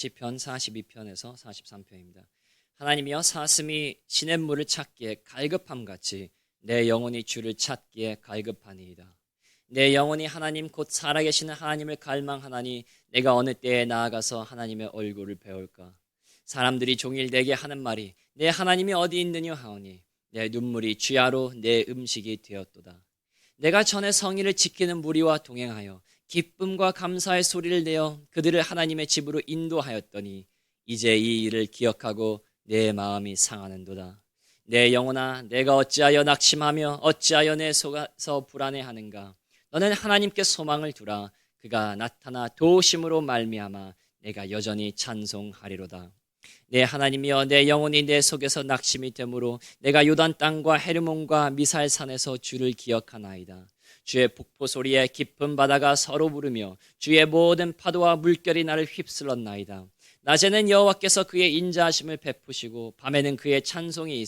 시편 42편에서 43편입니다. 하나님이여 사슴이 시냇물을 찾기에 갈급함같이 내 영혼이 주를 찾기에 갈급하니이다. 내 영혼이 하나님 곧 살아계시는 하나님을 갈망하나니 내가 어느 때에 나아가서 하나님의 얼굴을 배울까. 사람들이 종일 내게 하는 말이 내 하나님이 어디 있느냐 하오니 내 눈물이 주야로 내 음식이 되었도다. 내가 전에 성의를 지키는 무리와 동행하여 기쁨과 감사의 소리를 내어 그들을 하나님의 집으로 인도하였더니 이제 이 일을 기억하고 내 마음이 상하는도다. 내 영혼아 내가 어찌하여 낙심하며 어찌하여 내 속에서 불안해하는가. 너는 하나님께 소망을 두라. 그가 나타나 도우심으로 말미암아 내가 여전히 찬송하리로다. 내 하나님이여 내 영혼이 내 속에서 낙심이 되므로 내가 요단 땅과 헤르몬과 미살산에서 주를 기억하나이다. 주의 폭포 소리에 깊은 바다가 서로 부르며 주의 모든 파도와 물결이 나를 휩쓸었나이다. 낮에는 여호와께서 그의 인자하심을 베푸시고 밤에는 그의 찬송이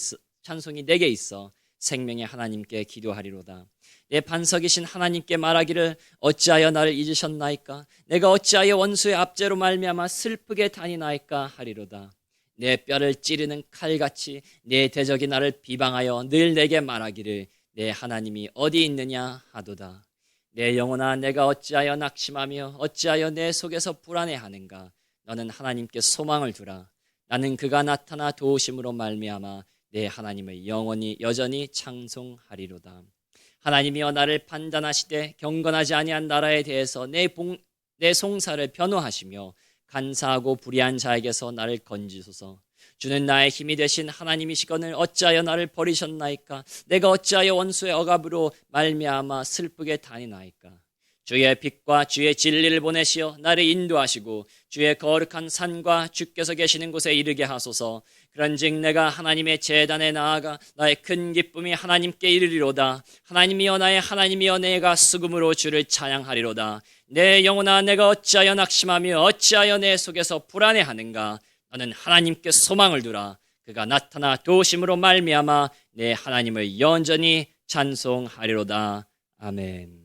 내게 있어 생명의 하나님께 기도하리로다. 내 반석이신 하나님께 말하기를 어찌하여 나를 잊으셨나이까. 내가 어찌하여 원수의 압제로 말미암아 슬프게 다니나이까 하리로다. 내 뼈를 찌르는 칼같이 내 대적이 나를 비방하여 늘 내게 말하기를 내 하나님이 어디 있느냐 하도다. 내 영혼아 내가 어찌하여 낙심하며 어찌하여 내 속에서 불안해하는가. 너는 하나님께 소망을 두라. 나는 그가 나타나 도우심으로 말미암아 내 하나님을 영원히 여전히 찬송하리로다. 하나님이여 나를 판단하시되 경건하지 아니한 나라에 대해서 내 송사를 변호하시며 간사하고 불의한 자에게서 나를 건지소서. 주는 나의 힘이 되신 하나님이시거늘 어찌하여 나를 버리셨나이까. 내가 어찌하여 원수의 억압으로 말미암아 슬프게 다니나이까. 주의 빛과 주의 진리를 보내시어 나를 인도하시고 주의 거룩한 산과 주께서 계시는 곳에 이르게 하소서. 그런즉 내가 하나님의 제단에 나아가 나의 큰 기쁨이 하나님께 이르리로다. 하나님이여 나의 하나님이여 내가 수금으로 주를 찬양하리로다. 내 영혼아 내가 어찌하여 낙심하며 어찌하여 내 속에서 불안해하는가. 너는 하나님께 소망을 두라. 그가 나타나 도우심으로 말미암아 내 하나님을 영원히 찬송하리로다. 아멘.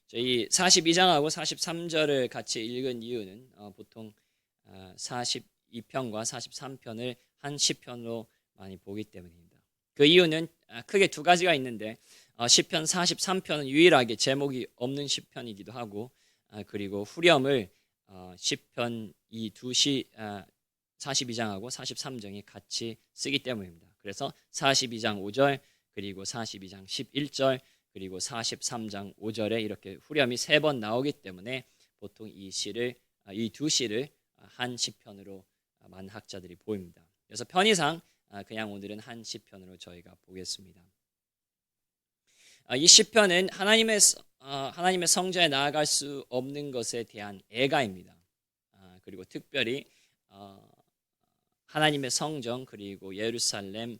저희 42장하고 43절을 같이 읽은 이유는 보통 42편과 43편을 한 시편으로 많이 보기 때문입니다. 그 이유는 크게 두 가지가 있는데 시편 43편은 유일하게 제목이 없는 시편이기도 하고 그리고 후렴을 시편 이 두 42장하고 43장이 같이 쓰기 때문입니다. 그래서 42장 5절 그리고 42장 11절 그리고 43장 5절에 이렇게 후렴이 세 번 나오기 때문에 보통 이 두 시를 한 시편으로 많은 학자들이 보입니다. 그래서 편의상 그냥 오늘은 한 시편으로 저희가 보겠습니다. 이 시편은 하나님의 성전에 나아갈 수 없는 것에 대한 애가입니다. 그리고 특별히 하나님의 성전 그리고 예루살렘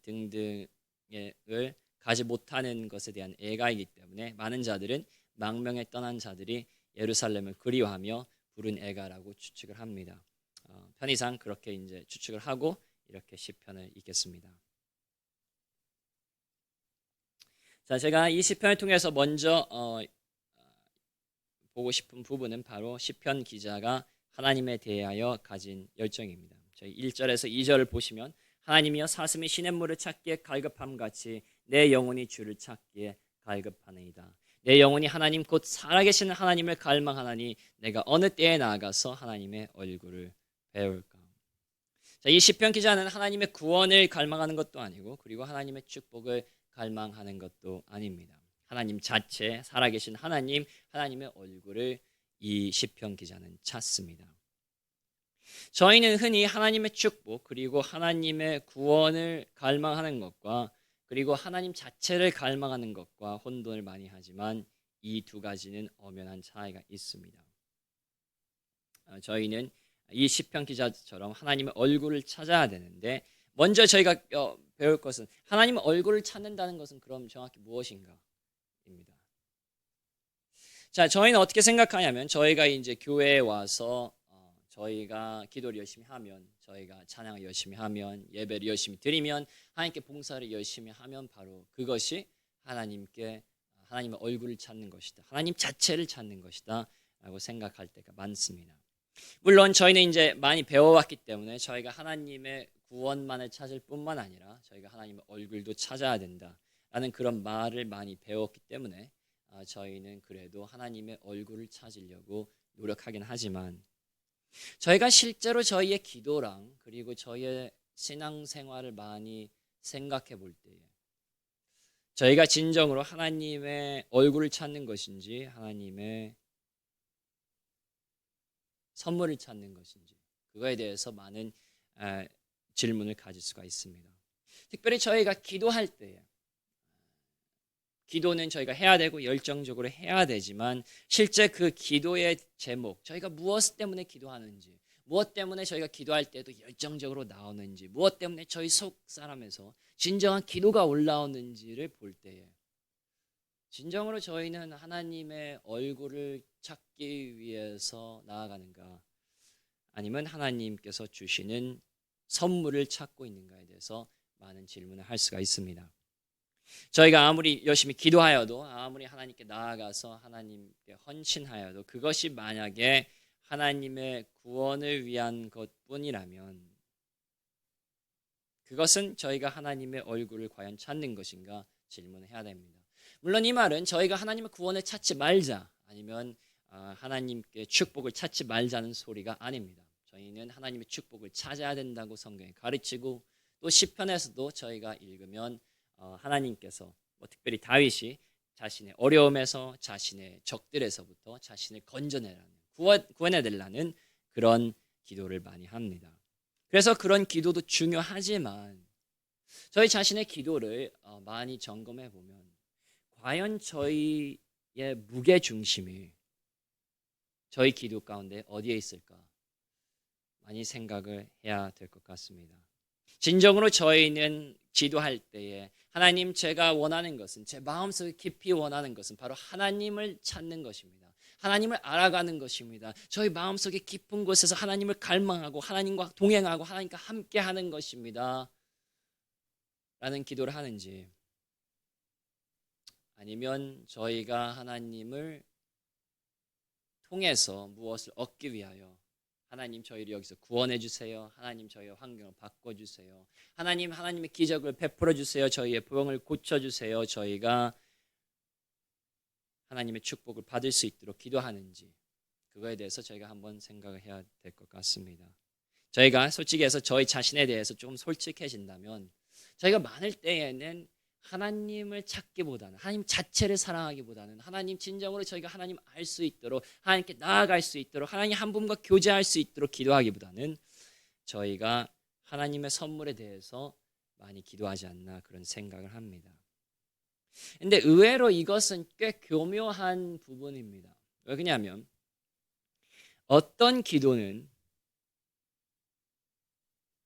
등등을 가지 못하는 것에 대한 애가이기 때문에 많은 자들은 망명에 떠난 자들이 예루살렘을 그리워하며 부른 애가라고 추측을 합니다. 편의상 그렇게 이제 추측을 하고 이렇게 시편을 읽겠습니다. 자, 제가 이 시편을 통해서 먼저 보고 싶은 부분은 바로 시편 기자가 하나님에 대하여 가진 열정입니다. 저희 1절에서 2절을 보시면 하나님이여 사슴이 시냇물을 찾기에 갈급함같이 내 영혼이 주를 찾기에 갈급하나이다. 내 영혼이 하나님 곧 살아계시는 하나님을 갈망하나니 내가 어느 때에 나아가서 하나님의 얼굴을 배울까. 자, 이 시편 기자는 하나님의 구원을 갈망하는 것도 아니고 그리고 하나님의 축복을 갈망하는 것도 아닙니다. 하나님 자체 살아계신 하나님의 얼굴을 이 시편 기자는 찾습니다. 저희는 흔히 하나님의 축복 그리고 하나님의 구원을 갈망하는 것과 그리고 하나님 자체를 갈망하는 것과 혼돈을 많이 하지만 이 두 가지는 엄연한 차이가 있습니다. 저희는 이 시편 기자처럼 하나님의 얼굴을 찾아야 되는데 먼저 저희가 배울 것은 하나님의 얼굴을 찾는다는 것은 그럼 정확히 무엇인가입니다. 자, 저희는 어떻게 생각하냐면 저희가 이제 교회에 와서 저희가 기도를 열심히 하면 저희가 찬양을 열심히 하면 예배를 열심히 드리면 하나님께 봉사를 열심히 하면 바로 그것이 하나님께 하나님의 얼굴을 찾는 것이다. 하나님 자체를 찾는 것이다. 라고 생각할 때가 많습니다. 물론 저희는 이제 많이 배워왔기 때문에 저희가 하나님의 구원만을 찾을 뿐만 아니라 저희가 하나님의 얼굴도 찾아야 된다라는 그런 말을 많이 배웠기 때문에 저희는 그래도 하나님의 얼굴을 찾으려고 노력하긴 하지만 저희가 실제로 저희의 기도랑 그리고 저희의 신앙생활을 많이 생각해 볼 때에 저희가 진정으로 하나님의 얼굴을 찾는 것인지 하나님의 선물을 찾는 것인지 그거에 대해서 많은 질문을 가질 수가 있습니다. 특별히 저희가 기도할 때에 기도는 저희가 해야 되고 열정적으로 해야 되지만 실제 그 기도의 제목, 저희가 무엇 때문에 기도하는지, 무엇 때문에 저희가 기도할 때도 열정적으로 나오는지, 무엇 때문에 저희 속 사람에서 진정한 기도가 올라오는지를 볼 때에 진정으로 저희는 하나님의 얼굴을 찾기 위해서 나아가는가 아니면 하나님께서 주시는 선물을 찾고 있는가에 대해서 많은 질문을 할 수가 있습니다. 저희가 아무리 열심히 기도하여도 아무리 하나님께 나아가서 하나님께 헌신하여도 그것이 만약에 하나님의 구원을 위한 것뿐이라면 그것은 저희가 하나님의 얼굴을 과연 찾는 것인가 질문해야 됩니다. 물론 이 말은 저희가 하나님의 구원을 찾지 말자 아니면 하나님께 축복을 찾지 말자는 소리가 아닙니다. 저희는 하나님의 축복을 찾아야 된다고 성경에 가르치고 또 시편에서도 저희가 읽으면 하나님께서 특별히 다윗이 자신의 어려움에서 자신의 적들에서부터 자신을 구원해달라는 그런 기도를 많이 합니다. 그래서 그런 기도도 중요하지만 저희 자신의 기도를 많이 점검해 보면 과연 저희의 무게중심이 저희 기도 가운데 어디에 있을까 많이 생각을 해야 될 것 같습니다. 진정으로 저희는 기도할 때에 하나님 제가 원하는 것은 제 마음속에 깊이 원하는 것은 바로 하나님을 찾는 것입니다. 하나님을 알아가는 것입니다. 저희 마음속에 깊은 곳에서 하나님을 갈망하고 하나님과 동행하고 하나님과 함께하는 것입니다. 라는 기도를 하는지 아니면 저희가 하나님을 통해서 무엇을 얻기 위하여 하나님 저희를 여기서 구원해 주세요. 하나님 저희의 환경을 바꿔주세요. 하나님의 기적을 베풀어 주세요. 저희의 병을 고쳐 주세요. 저희가 하나님의 축복을 받을 수 있도록 기도하는지 그거에 대해서 저희가 한번 생각을 해야 될 것 같습니다. 저희가 솔직히 해서 저희 자신에 대해서 조금 솔직해진다면 저희가 많을 때에는 하나님을 찾기보다는 하나님 자체를 사랑하기보다는 하나님 진정으로 저희가 하나님 알 수 있도록 하나님께 나아갈 수 있도록 하나님 한 분과 교제할 수 있도록 기도하기보다는 저희가 하나님의 선물에 대해서 많이 기도하지 않나 그런 생각을 합니다. 근데 의외로 이것은 꽤 교묘한 부분입니다. 왜 그러냐면 어떤 기도는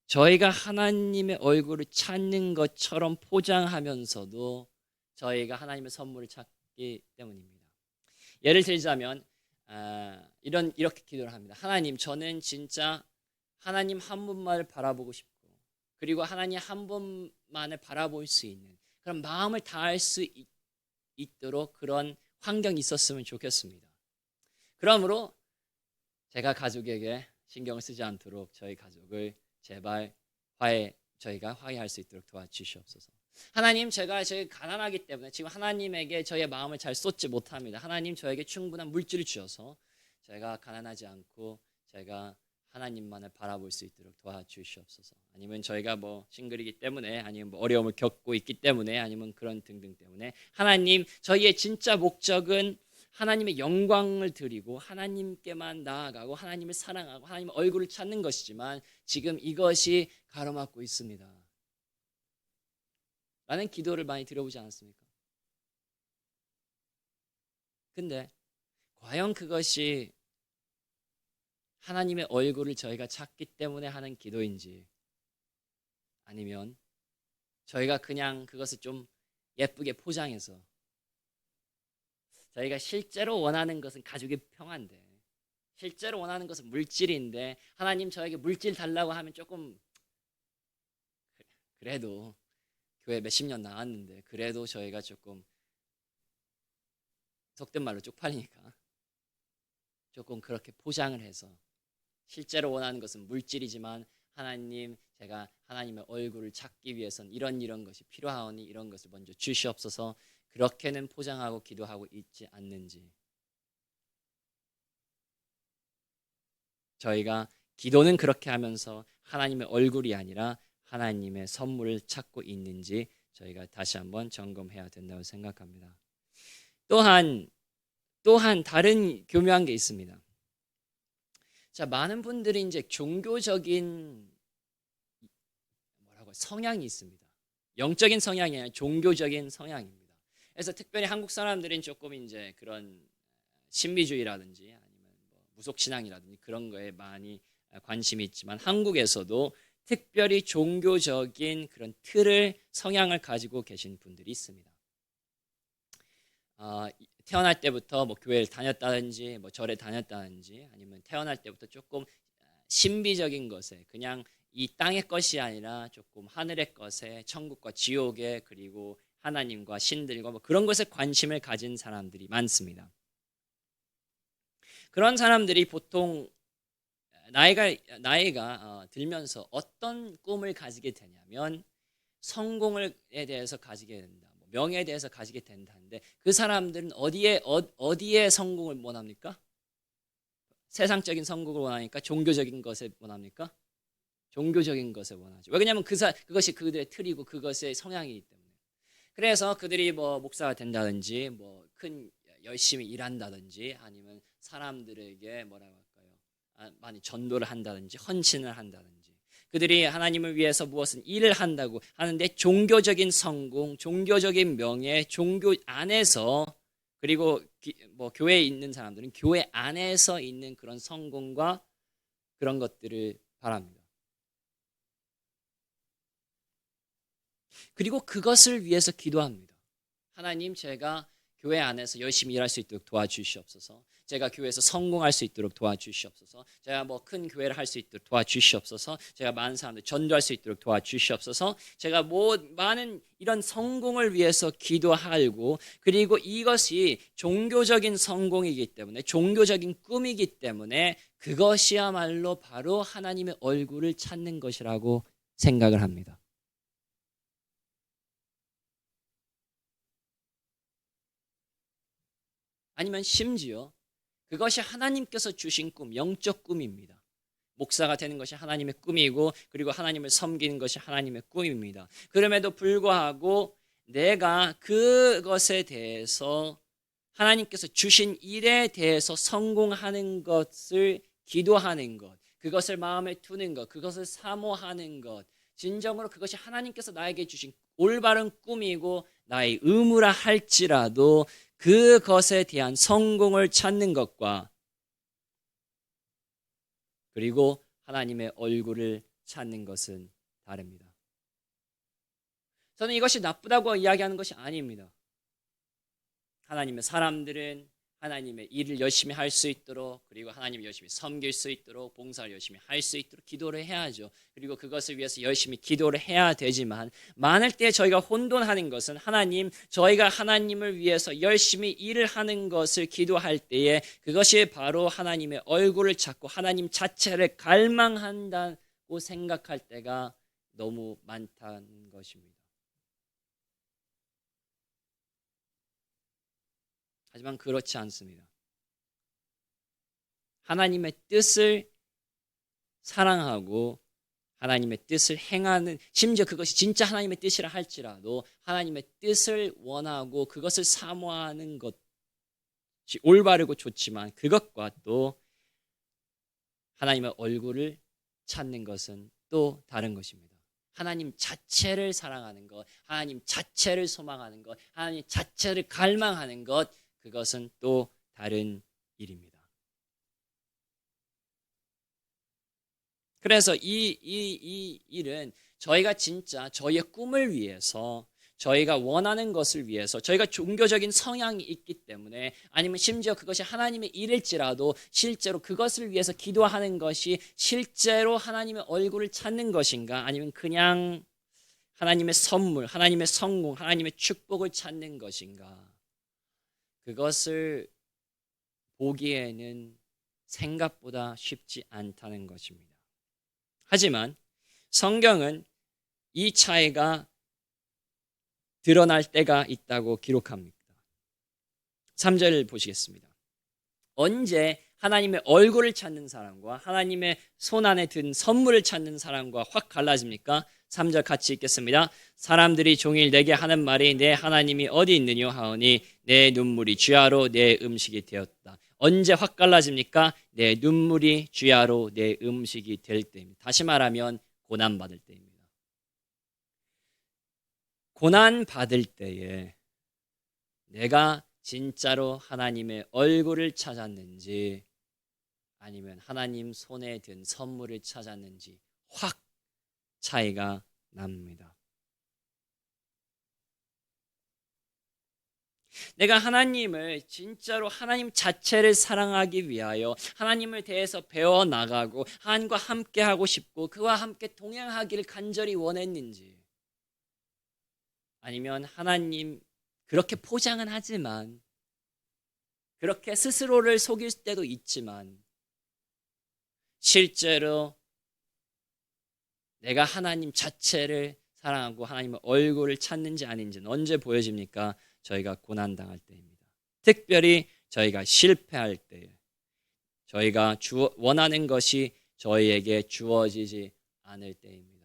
저희가 하나님의 얼굴을 찾는 것처럼 포장하면서도 저희가 하나님의 선물을 찾기 때문입니다. 예를 들자면 이렇게 기도를 합니다. 하나님 저는 진짜 하나님 한 분만을 바라보고 싶고 그리고 하나님 한 분만을 바라볼 수 있는 그런 마음을 다할 수 있도록 그런 환경이 있었으면 좋겠습니다. 그러므로 제가 가족에게 신경을 쓰지 않도록 저희 가족을 제발 저희가 화해할 수 있도록 도와주시옵소서. 하나님 제가 가난하기 때문에 지금 하나님에게 저희의 마음을 잘 쏟지 못합니다. 하나님 저에게 충분한 물질을 주셔서 제가 가난하지 않고 제가 하나님만을 바라볼 수 있도록 도와주시옵소서. 아니면 저희가 싱글이기 때문에 아니면 어려움을 겪고 있기 때문에 아니면 그런 등등 때문에 하나님 저희의 진짜 목적은 하나님의 영광을 드리고 하나님께만 나아가고 하나님을 사랑하고 하나님의 얼굴을 찾는 것이지만 지금 이것이 가로막고 있습니다. 라는 기도를 많이 드려보지 않았습니까? 근데 과연 그것이 하나님의 얼굴을 저희가 찾기 때문에 하는 기도인지 아니면 저희가 그냥 그것을 좀 예쁘게 포장해서 저희가 실제로 원하는 것은 가족의 평화인데 실제로 원하는 것은 물질인데 하나님 저에게 물질 달라고 하면 조금 그래도 교회 몇십 년 나왔는데 그래도 저희가 조금 속된 말로 쪽팔리니까 조금 그렇게 포장을 해서 실제로 원하는 것은 물질이지만 하나님, 제가 하나님의 얼굴을 찾기 위해서는 이런 것이 필요하오니 이런 것을 먼저 주시옵소서, 그렇게는 포장하고 기도하고 있지 않는지, 저희가 기도는 그렇게 하면서 하나님의 얼굴이 아니라 하나님의 선물을 찾고 있는지 저희가 다시 한번 점검해야 된다고 생각합니다. 또한 다른 교묘한 게 있습니다. 자, 많은 분들이 이제 종교적인 성향이 있습니다. 영적인 성향이 아니라 종교적인 성향입니다. 그래서 특별히 한국 사람들은 조금 이제 그런 신비주의라든지 아니면 무속 신앙이라든지 그런 거에 많이 관심이 있지만, 한국에서도 특별히 종교적인 그런 성향을 가지고 계신 분들이 있습니다. 태어날 때부터 교회를 다녔다든지 절에 다녔다든지, 아니면 태어날 때부터 조금 신비적인 것에, 그냥 이 땅의 것이 아니라 조금 하늘의 것에, 천국과 지옥에, 그리고 하나님과 신들과 그런 것에 관심을 가진 사람들이 많습니다. 그런 사람들이 보통 나이가 들면서 어떤 꿈을 가지게 되냐면 성공에 대해서 가지게 된다, 명예에 대해서 가지게 된다는데, 그 사람들은 어디에 성공을 원합니까? 세상적인 성공을 원하니까 종교적인 것에 원합니까? 종교적인 것을 원하죠. 왜냐하면 그것이 그들의 틀이고 그것의 성향이기 때문에. 그래서 그들이 목사가 된다든지 큰 열심히 일한다든지, 아니면 사람들에게 많이 전도를 한다든지 헌신을 한다든지, 그들이 하나님을 위해서 무엇은 일을 한다고 하는데, 종교적인 성공, 종교적인 명예, 종교 안에서, 그리고 교회에 있는 사람들은 교회 안에서 있는 그런 성공과 그런 것들을 바랍니다. 그리고 그것을 위해서 기도합니다. 하나님, 제가 교회 안에서 열심히 일할 수 있도록 도와주시옵소서. 제가 교회에서 성공할 수 있도록 도와주시옵소서. 제가 큰 교회를 할 수 있도록 도와주시옵소서. 제가 많은 사람들 전도할 수 있도록 도와주시옵소서. 제가 많은 이런 성공을 위해서 기도하고, 그리고 이것이 종교적인 성공이기 때문에, 종교적인 꿈이기 때문에 그것이야말로 바로 하나님의 얼굴을 찾는 것이라고 생각을 합니다. 아니면 심지어 그것이 하나님께서 주신 꿈, 영적 꿈입니다. 목사가 되는 것이 하나님의 꿈이고, 그리고 하나님을 섬기는 것이 하나님의 꿈입니다. 그럼에도 불구하고 내가 그것에 대해서, 하나님께서 주신 일에 대해서 성공하는 것을 기도하는 것, 그것을 마음에 두는 것, 그것을 사모하는 것, 진정으로 그것이 하나님께서 나에게 주신 올바른 꿈이고 나의 의무라 할지라도 그것에 대한 성공을 찾는 것과, 그리고 하나님의 얼굴을 찾는 것은 다릅니다. 저는 이것이 나쁘다고 이야기하는 것이 아닙니다. 하나님의 사람들은 하나님의 일을 열심히 할 수 있도록, 그리고 하나님을 열심히 섬길 수 있도록, 봉사를 열심히 할 수 있도록 기도를 해야죠. 그리고 그것을 위해서 열심히 기도를 해야 되지만, 많을 때 저희가 혼돈하는 것은, 하나님, 저희가 하나님을 위해서 열심히 일을 하는 것을 기도할 때에 그것이 바로 하나님의 얼굴을 찾고 하나님 자체를 갈망한다고 생각할 때가 너무 많다는 것입니다. 하지만 그렇지 않습니다. 하나님의 뜻을 사랑하고 하나님의 뜻을 행하는, 심지어 그것이 진짜 하나님의 뜻이라 할지라도 하나님의 뜻을 원하고 그것을 사모하는 것이 올바르고 좋지만, 그것과 또 하나님의 얼굴을 찾는 것은 또 다른 것입니다. 하나님 자체를 사랑하는 것, 하나님 자체를 소망하는 것, 하나님 자체를 갈망하는 것, 그것은 또 다른 일입니다. 그래서 이 일은 저희가 진짜 저희의 꿈을 위해서, 저희가 원하는 것을 위해서, 저희가 종교적인 성향이 있기 때문에, 아니면 심지어 그것이 하나님의 일일지라도 실제로 그것을 위해서 기도하는 것이 실제로 하나님의 얼굴을 찾는 것인가, 아니면 그냥 하나님의 선물, 하나님의 성공, 하나님의 축복을 찾는 것인가, 그것을 보기에는 생각보다 쉽지 않다는 것입니다. 하지만 성경은 이 차이가 드러날 때가 있다고 기록합니다. 3절을 보시겠습니다. 언제 하나님의 얼굴을 찾는 사람과 하나님의 손 안에 든 선물을 찾는 사람과 확 갈라집니까? 3절 같이 읽겠습니다. 사람들이 종일 내게 하는 말이 내 하나님이 어디 있느냐 하오니 내 눈물이 주야로 내 음식이 되었다. 언제 확 갈라집니까? 내 눈물이 주야로 내 음식이 될 때입니다. 다시 말하면 고난받을 때입니다. 고난받을 때에 내가 진짜로 하나님의 얼굴을 찾았는지 아니면 하나님 손에 든 선물을 찾았는지 확 차이가 납니다. 내가 하나님을 진짜로 하나님 자체를 사랑하기 위하여 하나님을 대해서 배워나가고 하나님과 함께 하고 싶고 그와 함께 동행하기를 간절히 원했는지 아니면 하나님 그렇게 포장은 하지만 그렇게 스스로를 속일 때도 있지만 실제로 내가 하나님 자체를 사랑하고 하나님의 얼굴을 찾는지 아닌지는 언제 보여집니까? 저희가 고난당할 때입니다. 특별히 저희가 실패할 때에 저희가 원하는 것이 저희에게 주어지지 않을 때입니다.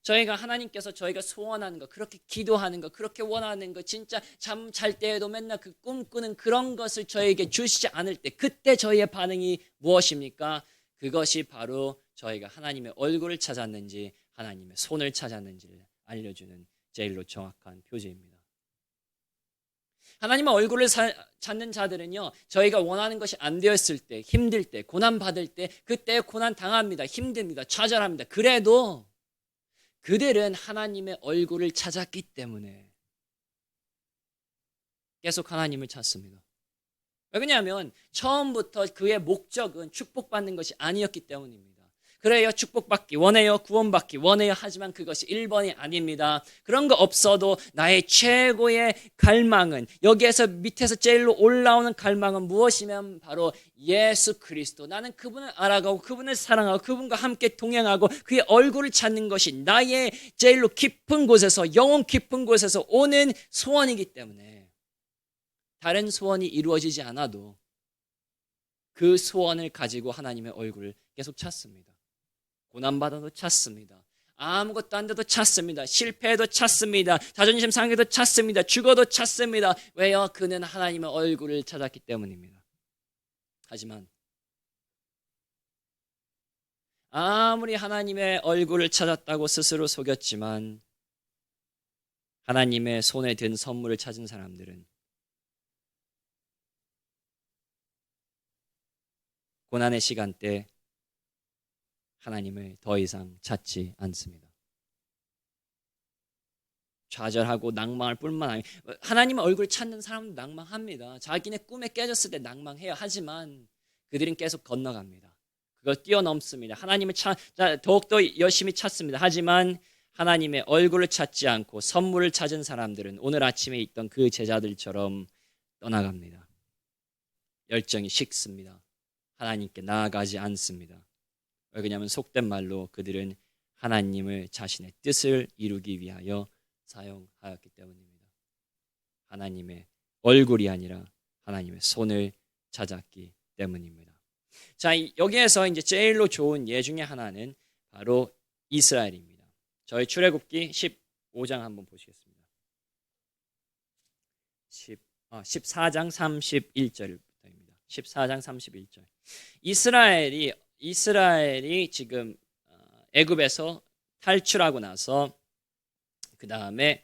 저희가 하나님께서 저희가 소원하는 것, 그렇게 기도하는 것, 그렇게 원하는 것, 진짜 잠 잘 때에도 맨날 그 꿈꾸는 그런 것을 저에게 주시지 않을 때 그때 저희의 반응이 무엇입니까? 그것이 바로 저희가 하나님의 얼굴을 찾았는지 하나님의 손을 찾았는지를 알려주는 제일로 정확한 표지입니다. 하나님의 얼굴을 찾는 자들은요, 저희가 원하는 것이 안 되었을 때, 힘들 때, 고난받을 때, 그때 고난 당합니다. 힘듭니다. 좌절합니다. 그래도 그들은 하나님의 얼굴을 찾았기 때문에 계속 하나님을 찾습니다. 왜냐하면 처음부터 그의 목적은 축복받는 것이 아니었기 때문입니다. 그래요, 축복받기 원해요, 구원받기 원해요. 하지만 그것이 1번이 아닙니다. 그런 거 없어도 나의 최고의 갈망은, 여기에서 밑에서 제일로 올라오는 갈망은 무엇이면 바로 예수 그리스도. 나는 그분을 알아가고 그분을 사랑하고 그분과 함께 동행하고 그의 얼굴을 찾는 것이 나의 제일로 깊은 곳에서, 영혼 깊은 곳에서 오는 소원이기 때문에 다른 소원이 이루어지지 않아도 그 소원을 가지고 하나님의 얼굴을 계속 찾습니다. 고난받아도 찾습니다. 아무것도 안 돼도 찾습니다. 실패해도 찾습니다. 자존심 상해도 찾습니다. 죽어도 찾습니다. 왜요? 그는 하나님의 얼굴을 찾았기 때문입니다. 하지만 아무리 하나님의 얼굴을 찾았다고 스스로 속였지만 하나님의 손에 든 선물을 찾은 사람들은 고난의 시간대 하나님을 더 이상 찾지 않습니다. 좌절하고 낭망할 뿐만 아니라 하나님의 얼굴을 찾는 사람도 낭망합니다. 자기네 꿈에 깨졌을 때 낭망해요. 하지만 그들은 계속 건너갑니다. 그걸 뛰어넘습니다. 하나님을 더욱더 열심히 찾습니다. 하지만 하나님의 얼굴을 찾지 않고 선물을 찾은 사람들은 오늘 아침에 있던 그 제자들처럼 떠나갑니다. 열정이 식습니다. 하나님께 나아가지 않습니다. 왜냐하면 속된 말로 그들은 하나님을 자신의 뜻을 이루기 위하여 사용하였기 때문입니다. 하나님의 얼굴이 아니라 하나님의 손을 찾았기 때문입니다. 자, 여기에서 이제 제일로 좋은 예 중에 하나는 바로 이스라엘입니다. 저희 출애굽기 15장 한번 보시겠습니다. 14장 31절부터입니다. 14장 31절. 이스라엘이 지금 애굽에서 탈출하고 나서 그 다음에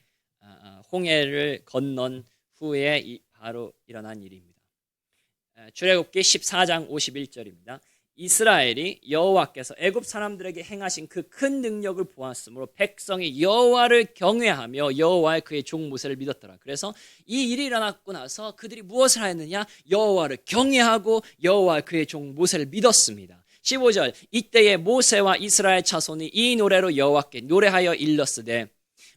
홍해를 건넌 후에 바로 일어난 일입니다. 출애굽기 14장 51절입니다. 이스라엘이 여호와께서 애굽 사람들에게 행하신 그 큰 능력을 보았으므로 백성이 여호와를 경외하며 여호와의 그의 종 모세를 믿었더라. 그래서 이 일이 일어났고 나서 그들이 무엇을 하였느냐? 여호와를 경외하고 여호와 그의 종 모세를 믿었습니다. 15절 이때에 모세와 이스라엘 자손이 이 노래로 여호와께 노래하여 일렀으되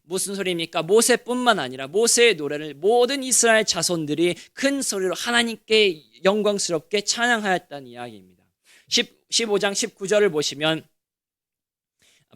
무슨 소리입니까? 모세뿐만 아니라 모세의 노래를 모든 이스라엘 자손들이 큰 소리로 하나님께 영광스럽게 찬양하였다는 이야기입니다. 15장 19절을 보시면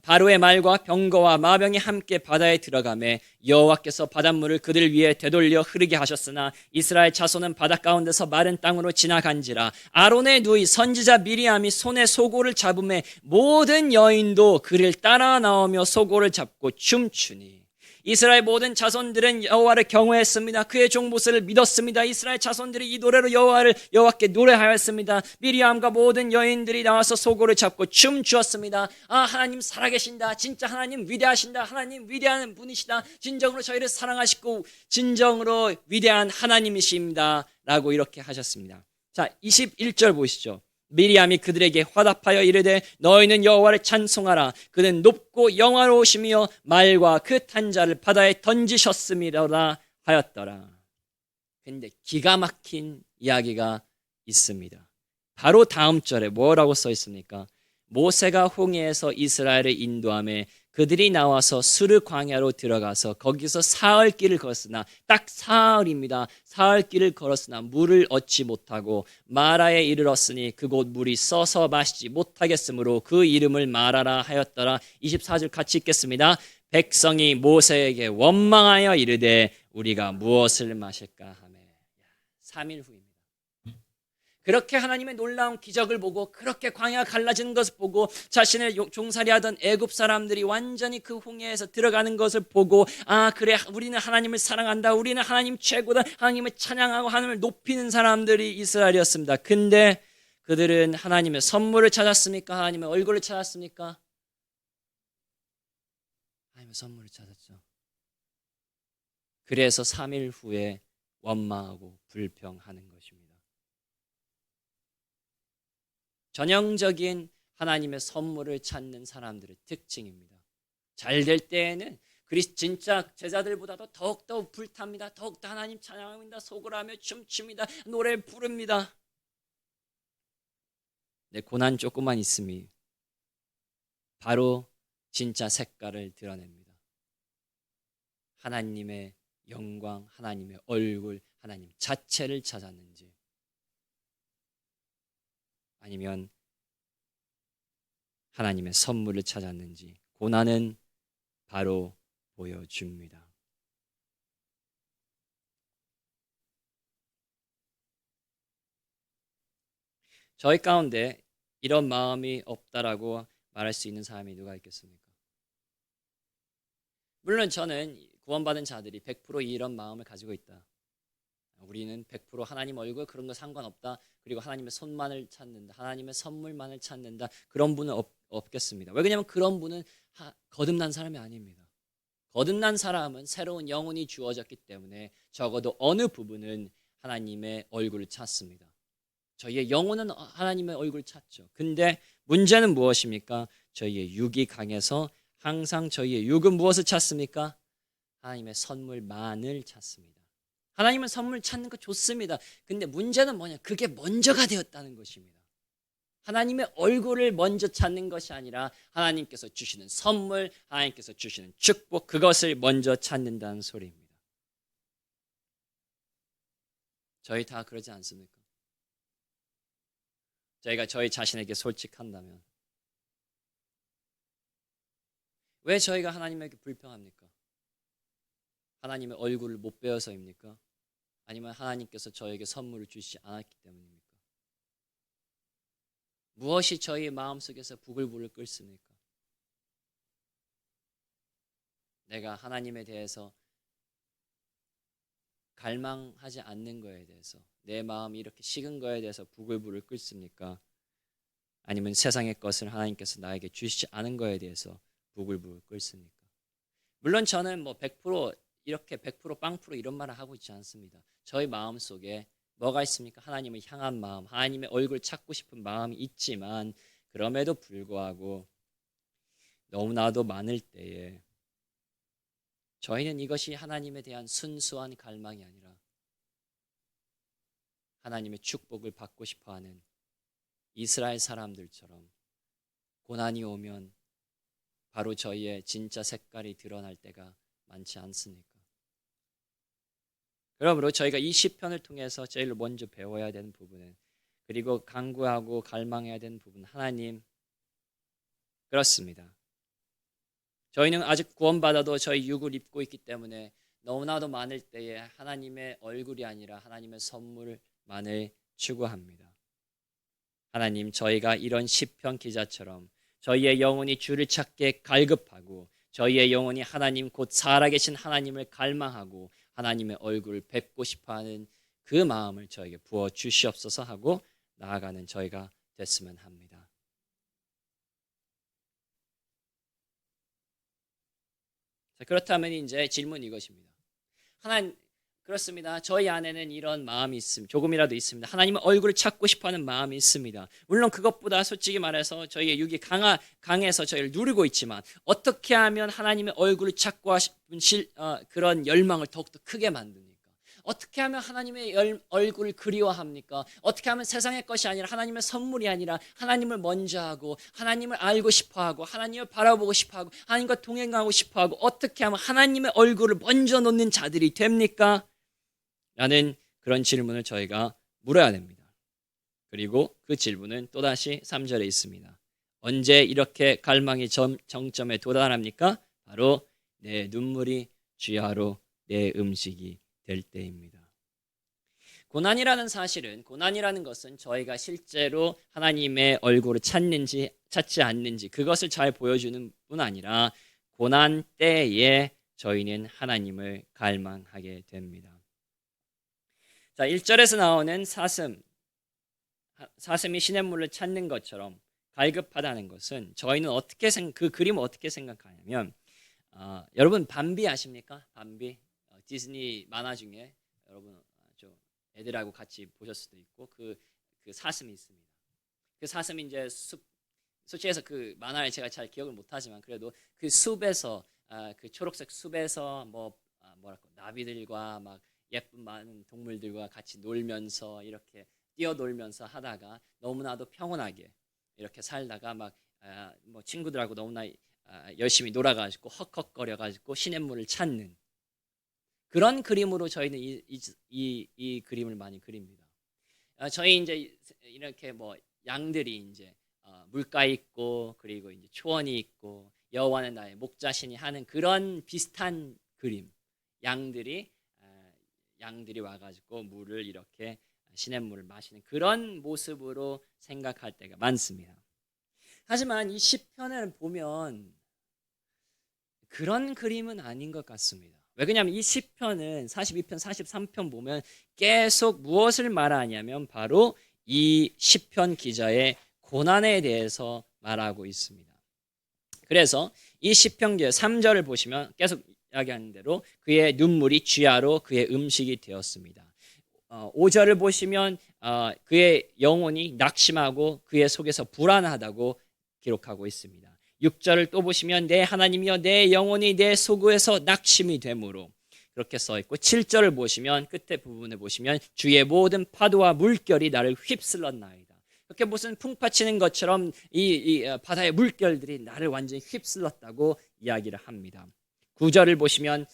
바로의 말과 병거와 마병이 함께 바다에 들어가매 여호와께서 바닷물을 그들 위에 되돌려 흐르게 하셨으나 이스라엘 자손은 바다 가운데서 마른 땅으로 지나간지라. 아론의 누이 선지자 미리암이 손에 소고를 잡음에 모든 여인도 그를 따라 나오며 소고를 잡고 춤추니 이스라엘 모든 자손들은 여호와를 경외했습니다. 그의 종 모세를 믿었습니다. 이스라엘 자손들이 이 노래로 여호와께 노래하였습니다. 미리암과 모든 여인들이 나와서 소고를 잡고 춤추었습니다. 아, 하나님 살아계신다. 진짜 하나님 위대하신다. 하나님 위대한 분이시다. 진정으로 저희를 사랑하시고 진정으로 위대한 하나님이십니다. 라고 이렇게 하셨습니다. 자, 21절 보시죠. 미리암이 그들에게 화답하여 이르되 너희는 여호와를 찬송하라. 그는 높고 영화로우시며 말과 그 탄자를 바다에 던지셨음이라 하였더라. 근데 기가 막힌 이야기가 있습니다. 바로 다음 절에 뭐라고 써 있습니까? 모세가 홍해에서 이스라엘을 인도하며 그들이 나와서 수르 광야로 들어가서 거기서 사흘 길을 걸었으나, 딱 사흘입니다. 사흘 길을 걸었으나 물을 얻지 못하고 마라에 이르렀으니 그곳 물이 써서 마시지 못하겠으므로 그 이름을 마라라 하였더라. 24절 같이 읽겠습니다. 백성이 모세에게 원망하여 이르되 우리가 무엇을 마실까 하며. 3일 후입니다. 그렇게 하나님의 놀라운 기적을 보고 그렇게 광야가 갈라지는 것을 보고 자신을 종살이하던 애굽 사람들이 완전히 그 홍해에서 들어가는 것을 보고, 아 그래, 우리는 하나님을 사랑한다, 우리는 하나님 최고다, 하나님을 찬양하고 하나님을 높이는 사람들이 이스라엘이었습니다. 근데 그들은 하나님의 선물을 찾았습니까? 하나님의 얼굴을 찾았습니까? 하나님의 선물을 찾았죠. 그래서 3일 후에 원망하고 불평하는 것입니다. 전형적인 하나님의 선물을 찾는 사람들의 특징입니다. 잘 될 때에는 진짜 제자들보다도 더욱더 불탑니다. 더욱더 하나님 찬양합니다. 소고라며 춤춥니다. 노래 부릅니다. 내 고난 조금만 있으면 바로 진짜 색깔을 드러냅니다. 하나님의 영광, 하나님의 얼굴, 하나님 자체를 찾았는지, 아니면 하나님의 선물을 찾았는지 고난은 바로 보여줍니다. 저희 가운데 이런 마음이 없다라고 말할 수 있는 사람이 누가 있겠습니까? 물론 저는 구원받은 자들이 100% 이런 마음을 가지고 있다. 우리는 100% 하나님 얼굴 그런 거 상관없다. 그리고 하나님의 손만을 찾는다. 하나님의 선물만을 찾는다. 그런 분은 없겠습니다. 왜냐하면 그런 분은 거듭난 사람이 아닙니다. 거듭난 사람은 새로운 영혼이 주어졌기 때문에 적어도 어느 부분은 하나님의 얼굴을 찾습니다. 저희의 영혼은 하나님의 얼굴을 찾죠. 근데 문제는 무엇입니까? 저희의 육이 강해서 항상 저희의 육은 무엇을 찾습니까? 하나님의 선물만을 찾습니다. 하나님은 선물 찾는 거 좋습니다. 근데 문제는 뭐냐? 그게 먼저가 되었다는 것입니다. 하나님의 얼굴을 먼저 찾는 것이 아니라 하나님께서 주시는 선물, 하나님께서 주시는 축복, 그것을 먼저 찾는다는 소리입니다. 저희 다 그러지 않습니까? 저희가 저희 자신에게 솔직한다면 왜 저희가 하나님에게 불평합니까? 하나님의 얼굴을 못 배워서입니까? 아니면 하나님께서 저에게 선물을 주시지 않았기 때문입니까? 무엇이 저희 마음속에서 부글부글 끓습니까? 내가 하나님에 대해서 갈망하지 않는 거에 대해서, 내 마음이 이렇게 식은 거에 대해서 부글부글 끓습니까? 아니면 세상의 것을 하나님께서 나에게 주시지 않은 거에 대해서 부글부글 끓습니까? 물론 저는 100% 이렇게 100% 빵프로 이런 말을 하고 있지 않습니다. 저희 마음 속에 뭐가 있습니까? 하나님을 향한 마음, 하나님의 얼굴 찾고 싶은 마음이 있지만, 그럼에도 불구하고 너무나도 많을 때에 저희는 이것이 하나님에 대한 순수한 갈망이 아니라 하나님의 축복을 받고 싶어하는 이스라엘 사람들처럼 고난이 오면 바로 저희의 진짜 색깔이 드러날 때가 많지 않습니까? 그러므로 저희가 이 시편을 통해서 제일 먼저 배워야 되는 부분은, 그리고 간구하고 갈망해야 되는 부분은, 하나님, 그렇습니다. 저희는 아직 구원받아도 저희 육을 입고 있기 때문에 너무나도 많을 때에 하나님의 얼굴이 아니라 하나님의 선물만을 추구합니다. 하나님, 저희가 이런 시편 기자처럼 저희의 영혼이 주를 찾게 갈급하고 저희의 영혼이 하나님 곧 살아계신 하나님을 갈망하고 하나님의 얼굴을 뵙고 싶어하는 그 마음을 저에게 부어 주시옵소서 하고 나아가는 저희가 됐으면 합니다. 자, 그렇다면 이제 질문 이것입니다. 하나님, 그렇습니다. 저희 안에는 이런 마음이 있습니다. 조금이라도 있습니다. 하나님의 얼굴을 찾고 싶어하는 마음이 있습니다. 물론 그것보다 솔직히 말해서 저희의 육이 강해서 저희를 누르고 있지만, 어떻게 하면 하나님의 얼굴을 찾고 싶은 그런 열망을 더욱더 크게 만듭니까? 어떻게 하면 하나님의 얼굴을 그리워합니까? 어떻게 하면 세상의 것이 아니라 하나님의 선물이 아니라 하나님을 먼저 하고 하나님을 알고 싶어하고 하나님을 바라보고 싶어하고 하나님과 동행하고 싶어하고 어떻게 하면 하나님의 얼굴을 먼저 놓는 자들이 됩니까? 라는 그런 질문을 저희가 물어야 됩니다. 그리고 그 질문은 또다시 3절에 있습니다. 언제 이렇게 갈망이 정점에 도달합니까? 바로 내 눈물이 주야로 내 음식이 될 때입니다. 고난이라는 사실은, 고난이라는 것은 저희가 실제로 하나님의 얼굴을 찾는지 찾지 않는지 그것을 잘 보여주는 뿐 아니라 고난 때에 저희는 하나님을 갈망하게 됩니다. 자, 1절에서 나오는 사슴이 시냇물을 찾는 것처럼 갈급하다는 것은 저희는 그 그림을 어떻게 생각하냐면, 여러분 밤비 아십니까? 밤비, 디즈니 만화 중에 여러분 애들하고 같이 보셨을 수도 있고 그 사슴이 있습니다. 그 사슴이 이제 솔직해서 그 만화를 제가 잘 기억을 못하지만 그래도 그 숲에서 그 초록색 숲에서 뭐랄까 나비들과 막 예쁜 많은 동물들과 같이 놀면서 이렇게 뛰어놀면서 하다가 너무나도 평온하게 이렇게 살다가 뭐 친구들하고 너무나 열심히 놀아가지고 헉헉거려가지고 시냇물을 찾는 그런 그림으로 저희는 이 그림을 많이 그립니다. 저희 이제 이렇게 뭐 양들이 이제 물가에 있고 그리고 이제 초원이 있고 여호와는 나의 목자시니 하는 그런 비슷한 그림, 양들이 와가지고 물을 이렇게 시냇물을 마시는 그런 모습으로 생각할 때가 많습니다. 하지만 이 시편을 보면 그런 그림은 아닌 것 같습니다. 왜 그러냐면 이 시편은 42편, 43편 보면 계속 무엇을 말하냐면 바로 이 시편 기자의 고난에 대해서 말하고 있습니다. 그래서 이 시편 기자 3절을 보시면 계속 이야기하는 대로 그의 눈물이 쥐야로 그의 음식이 되었습니다. 5절을 보시면 그의 영혼이 낙심하고 그의 속에서 불안하다고 기록하고 있습니다. 6절을 또 보시면 내 하나님이여 내 영혼이 내 속에서 낙심이 되므로 그렇게 써있고 7절을 보시면 끝에 부분을 보시면 주의 모든 파도와 물결이 나를 휩쓸었나이다. 이렇게 무슨 풍파치는 것처럼 이 바다의 물결들이 나를 완전히 휩쓸었다고 이야기를 합니다. 9절을 보시면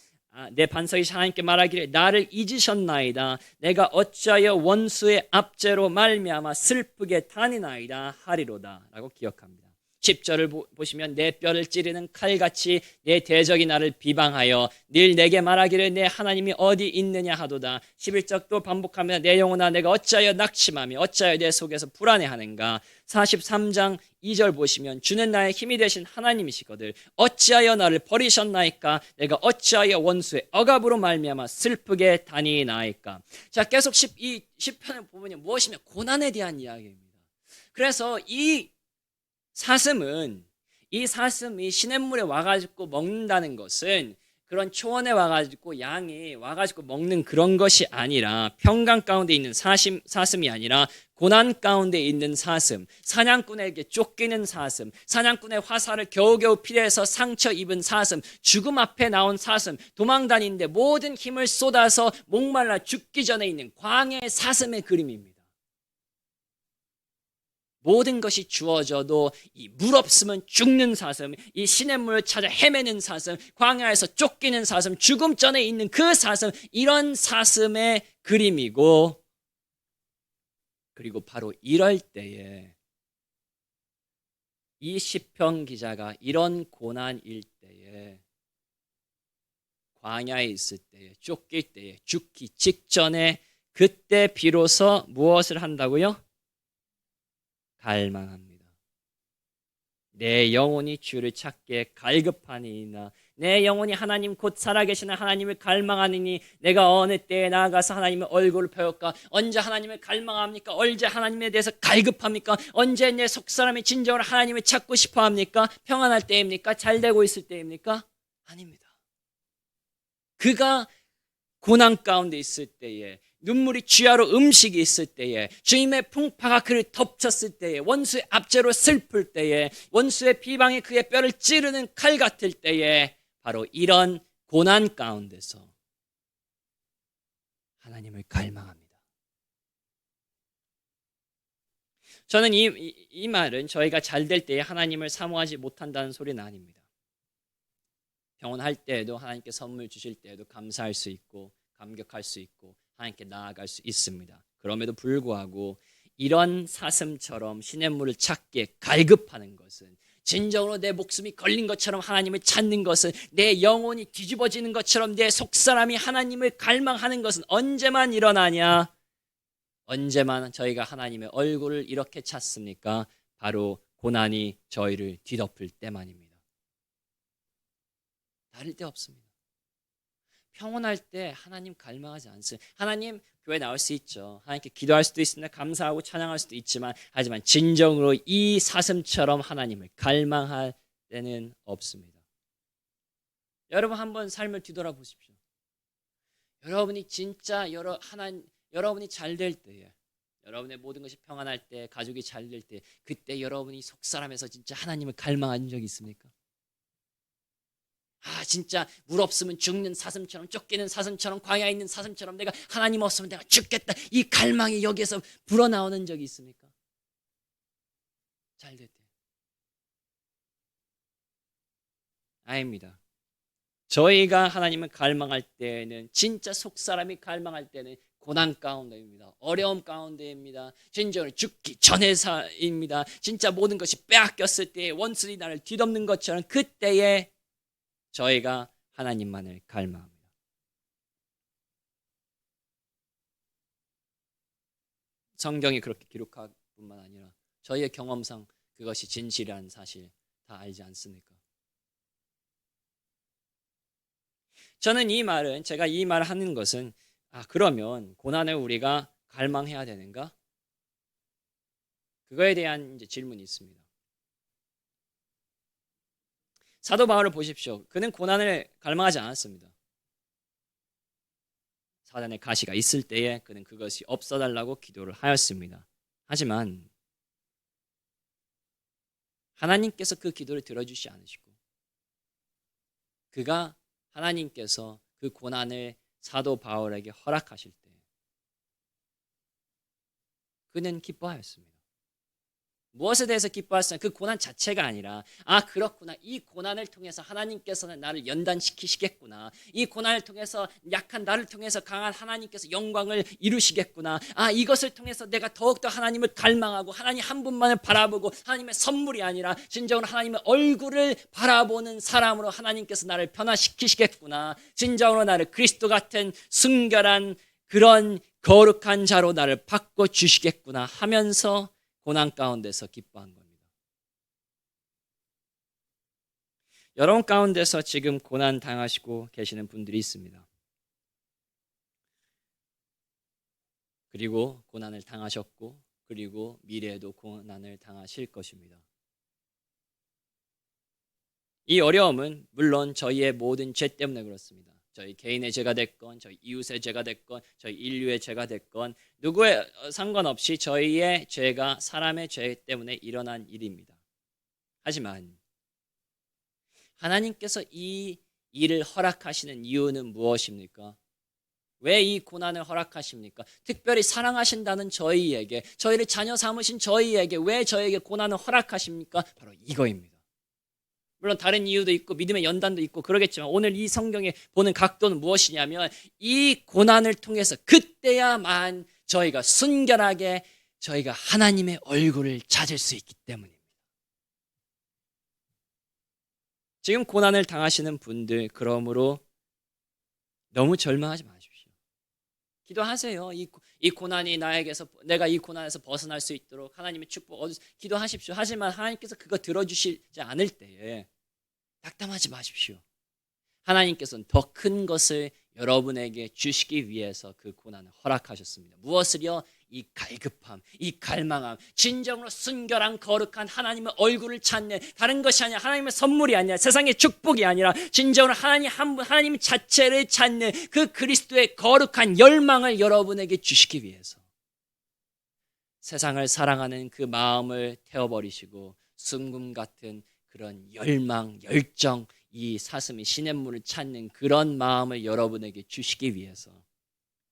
내 반석이 하나님께 말하기를 나를 잊으셨나이다. 내가 어찌하여 원수의 압제로 말미암아 슬프게 다니나이다 하리로다 라고 기억합니다. 10절을 보시면 내 뼈를 찌르는 칼같이 내 대적이 나를 비방하여 늘 내게 말하기를 내 하나님이 어디 있느냐 하도다. 11절 또 반복하며 내 영혼아 내가 어찌하여 낙심하며 어찌하여 내 속에서 불안해하는가. 43장 2절 보시면 주는 나의 힘이 되신 하나님이시거늘 어찌하여 나를 버리셨나이까. 내가 어찌하여 원수의 억압으로 말미암아 슬프게 다니나이까. 자, 계속 이 시편을 보면 무엇이냐, 고난에 대한 이야기입니다. 그래서 이 사슴이 시냇물에 와가지고 먹는다는 것은 그런 초원에 와가지고 양이 와가지고 먹는 그런 것이 아니라 평강 가운데 있는 사슴이 아니라 고난 가운데 있는 사슴, 사냥꾼에게 쫓기는 사슴, 사냥꾼의 화살을 겨우겨우 피해서 상처 입은 사슴, 죽음 앞에 나온 사슴, 도망다니는데 모든 힘을 쏟아서 목말라 죽기 전에 있는 광야의 사슴의 그림입니다. 모든 것이 주어져도 이 물 없으면 죽는 사슴, 이 시냇물을 찾아 헤매는 사슴, 광야에서 쫓기는 사슴, 죽음 전에 있는 그 사슴, 이런 사슴의 그림이고, 그리고 바로 이럴 때에 이 시편 기자가 이런 고난일 때에, 광야에 있을 때에, 쫓길 때에, 죽기 직전에, 그때 비로소 무엇을 한다고요? 갈망합니다. 내 영혼이 주를 찾게 갈급하니이다. 내 영혼이 하나님 곧 살아계시는 하나님을 갈망하느니 내가 어느 때에 나아가서 하나님의 얼굴을 배울까? 언제 하나님을 갈망합니까? 언제 하나님에 대해서 갈급합니까? 언제 내 속사람이 진정으로 하나님을 찾고 싶어합니까? 평안할 때입니까? 잘 되고 있을 때입니까? 아닙니다. 그가 고난 가운데 있을 때에, 눈물이 쥐하로 음식이 있을 때에, 주님의 풍파가 그를 덮쳤을 때에, 원수의 압제로 슬플 때에, 원수의 비방이 그의 뼈를 찌르는 칼 같을 때에, 바로 이런 고난 가운데서 하나님을 갈망합니다. 저는 이 말은 저희가 잘 될 때에 하나님을 사모하지 못한다는 소리는 아닙니다. 병원할 때에도 하나님께 선물 주실 때에도 감사할 수 있고 감격할 수 있고 하나님께 나아갈 수 있습니다. 그럼에도 불구하고 이런 사슴처럼 시냇물을 찾기에 갈급하는 것은, 진정으로 내 목숨이 걸린 것처럼 하나님을 찾는 것은, 내 영혼이 뒤집어지는 것처럼 내 속사람이 하나님을 갈망하는 것은 언제만 일어나냐? 언제만 저희가 하나님의 얼굴을 이렇게 찾습니까? 바로 고난이 저희를 뒤덮을 때만입니다. 다를 데 없습니다. 평온할 때 하나님 갈망하지 않습니다. 하나님 교회 나올 수 있죠. 하나님께 기도할 수도 있습니다. 감사하고 찬양할 수도 있지만, 하지만 진정으로 이 사슴처럼 하나님을 갈망할 때는 없습니다. 여러분 한번 삶을 뒤돌아보십시오. 여러분이 진짜 여러분이 잘 될 때에, 여러분의 모든 것이 평안할 때, 가족이 잘 될 때, 그때 여러분이 속사람에서 진짜 하나님을 갈망한 적이 있습니까? 진짜 물 없으면 죽는 사슴처럼, 쫓기는 사슴처럼, 광야에 있는 사슴처럼 내가 하나님 없으면 내가 죽겠다, 이 갈망이 여기에서 불어나오는 적이 있습니까? 잘 될 때. 아닙니다. 저희가 하나님을 갈망할 때는, 진짜 속사람이 갈망할 때는 고난 가운데입니다. 어려움 가운데입니다. 진정으로 죽기 전에입니다. 진짜 모든 것이 빼앗겼을 때에, 원수들이 나를 뒤덮는 것처럼 그때에 저희가 하나님만을 갈망합니다. 성경이 그렇게 기록할 뿐만 아니라 저희의 경험상 그것이 진실이라는 사실 다 알지 않습니까? 저는 제가 이 말을 하는 것은, 그러면 고난을 우리가 갈망해야 되는가? 그거에 대한 이제 질문이 있습니다. 사도 바울을 보십시오. 그는 고난을 갈망하지 않았습니다. 사단의 가시가 있을 때에 그는 그것이 없어달라고 기도를 하였습니다. 하지만 하나님께서 그 기도를 들어주시지 않으시고, 그가 하나님께서 그 고난을 사도 바울에게 허락하실 때 그는 기뻐하였습니다. 무엇에 대해서 기뻐하셨어요? 그 고난 자체가 아니라, 그렇구나, 이 고난을 통해서 하나님께서는 나를 연단시키시겠구나, 이 고난을 통해서 약한 나를 통해서 강한 하나님께서 영광을 이루시겠구나, 이것을 통해서 내가 더욱더 하나님을 갈망하고 하나님 한 분만을 바라보고, 하나님의 선물이 아니라 진정으로 하나님의 얼굴을 바라보는 사람으로 하나님께서 나를 변화시키시겠구나, 진정으로 나를 그리스도 같은 순결한 그런 거룩한 자로 나를 바꿔주시겠구나 하면서 고난 가운데서 기뻐한 겁니다. 여러분 가운데서 지금 고난 당하시고 계시는 분들이 있습니다. 그리고 고난을 당하셨고, 그리고 미래에도 고난을 당하실 것입니다. 이 어려움은 물론 저희의 모든 죄 때문에 그렇습니다. 저희 개인의 죄가 됐건, 저희 이웃의 죄가 됐건, 저희 인류의 죄가 됐건, 누구의 상관없이 저희의 죄가 사람의 죄 때문에 일어난 일입니다. 하지만 하나님께서 이 일을 허락하시는 이유는 무엇입니까? 왜 이 고난을 허락하십니까? 특별히 사랑하신다는 저희에게, 저희를 자녀 삼으신 저희에게 왜 저에게 고난을 허락하십니까? 바로 이거입니다. 물론 다른 이유도 있고 믿음의 연단도 있고 그러겠지만 오늘 이 성경에 보는 각도는 무엇이냐면 이 고난을 통해서 그때야만 저희가 순결하게 저희가 하나님의 얼굴을 찾을 수 있기 때문입니다. 지금 고난을 당하시는 분들, 그러므로 너무 절망하지 마십시오. 기도하세요. 이 고난이 나에게서, 내가 이 고난에서 벗어날 수 있도록 하나님의 축복 기도하십시오. 하지만 하나님께서 그거 들어주시지 않을 때에 낙담하지 마십시오. 하나님께서는 더 큰 것을 여러분에게 주시기 위해서 그 고난을 허락하셨습니다. 무엇을요? 이 갈급함, 이 갈망함, 진정으로 순결한 거룩한 하나님의 얼굴을 찾는, 다른 것이 아니라 하나님의 선물이 아니라 세상의 축복이 아니라 진정으로 하나님 자체를 찾는 그 그리스도의 거룩한 열망을 여러분에게 주시기 위해서 세상을 사랑하는 그 마음을 태워버리시고 순금 같은 그런 열망, 열정, 이 사슴이 시냇물을 찾는 그런 마음을 여러분에게 주시기 위해서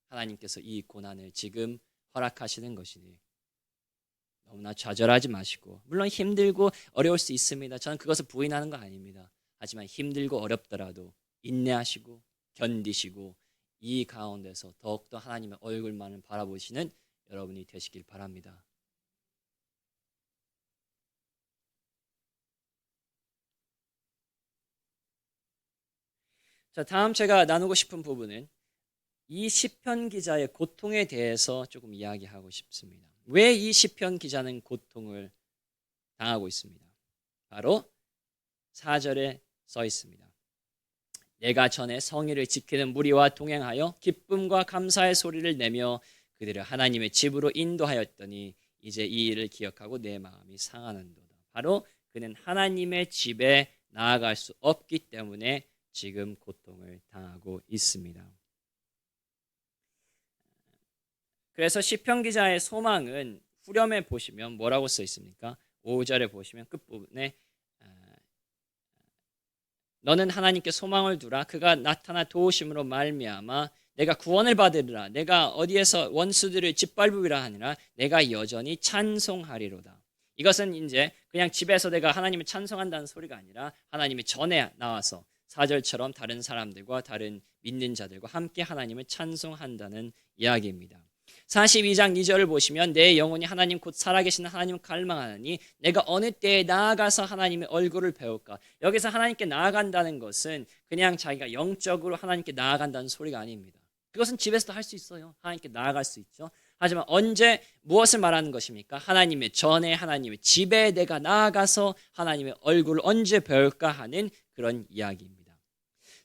하나님께서 이 고난을 지금 허락하시는 것이니 너무나 좌절하지 마시고, 물론 힘들고 어려울 수 있습니다. 저는 그것을 부인하는 거 아닙니다. 하지만 힘들고 어렵더라도 인내하시고 견디시고 이 가운데서 더욱더 하나님의 얼굴만을 바라보시는 여러분이 되시길 바랍니다. 자, 다음 제가 나누고 싶은 부분은 이 시편 기자의 고통에 대해서 조금 이야기하고 싶습니다. 왜 이 시편 기자는 고통을 당하고 있습니다? 바로 4절에 써 있습니다. 내가 전에 성의를 지키는 무리와 동행하여 기쁨과 감사의 소리를 내며 그들을 하나님의 집으로 인도하였더니 이제 이 일을 기억하고 내 마음이 상하는도다. 바로 그는 하나님의 집에 나아갈 수 없기 때문에 지금 고통을 당하고 있습니다. 그래서 시편 기자의 소망은 후렴에 보시면 뭐라고 써 있습니까? 5절에 보시면 끝부분에 너는 하나님께 소망을 두라. 그가 나타나 도우심으로 말미암아 내가 구원을 받으리라. 내가 어디에서 원수들을 짓밟으리라 하니라. 내가 여전히 찬송하리로다. 이것은 이제 그냥 집에서 내가 하나님을 찬송한다는 소리가 아니라 하나님의 전에 나와서 4절처럼 다른 사람들과 다른 믿는 자들과 함께 하나님을 찬송한다는 이야기입니다. 42장 2절을 보시면 내 영혼이 하나님 곧 살아계신 하나님을 갈망하니 내가 어느 때에 나아가서 하나님의 얼굴을 배울까. 여기서 하나님께 나아간다는 것은 그냥 자기가 영적으로 하나님께 나아간다는 소리가 아닙니다. 그것은 집에서도 할 수 있어요. 하나님께 나아갈 수 있죠. 하지만 언제 무엇을 말하는 것입니까? 하나님의 전에 하나님의 집에 내가 나아가서 하나님의 얼굴을 언제 배울까 하는 그런 이야기입니다.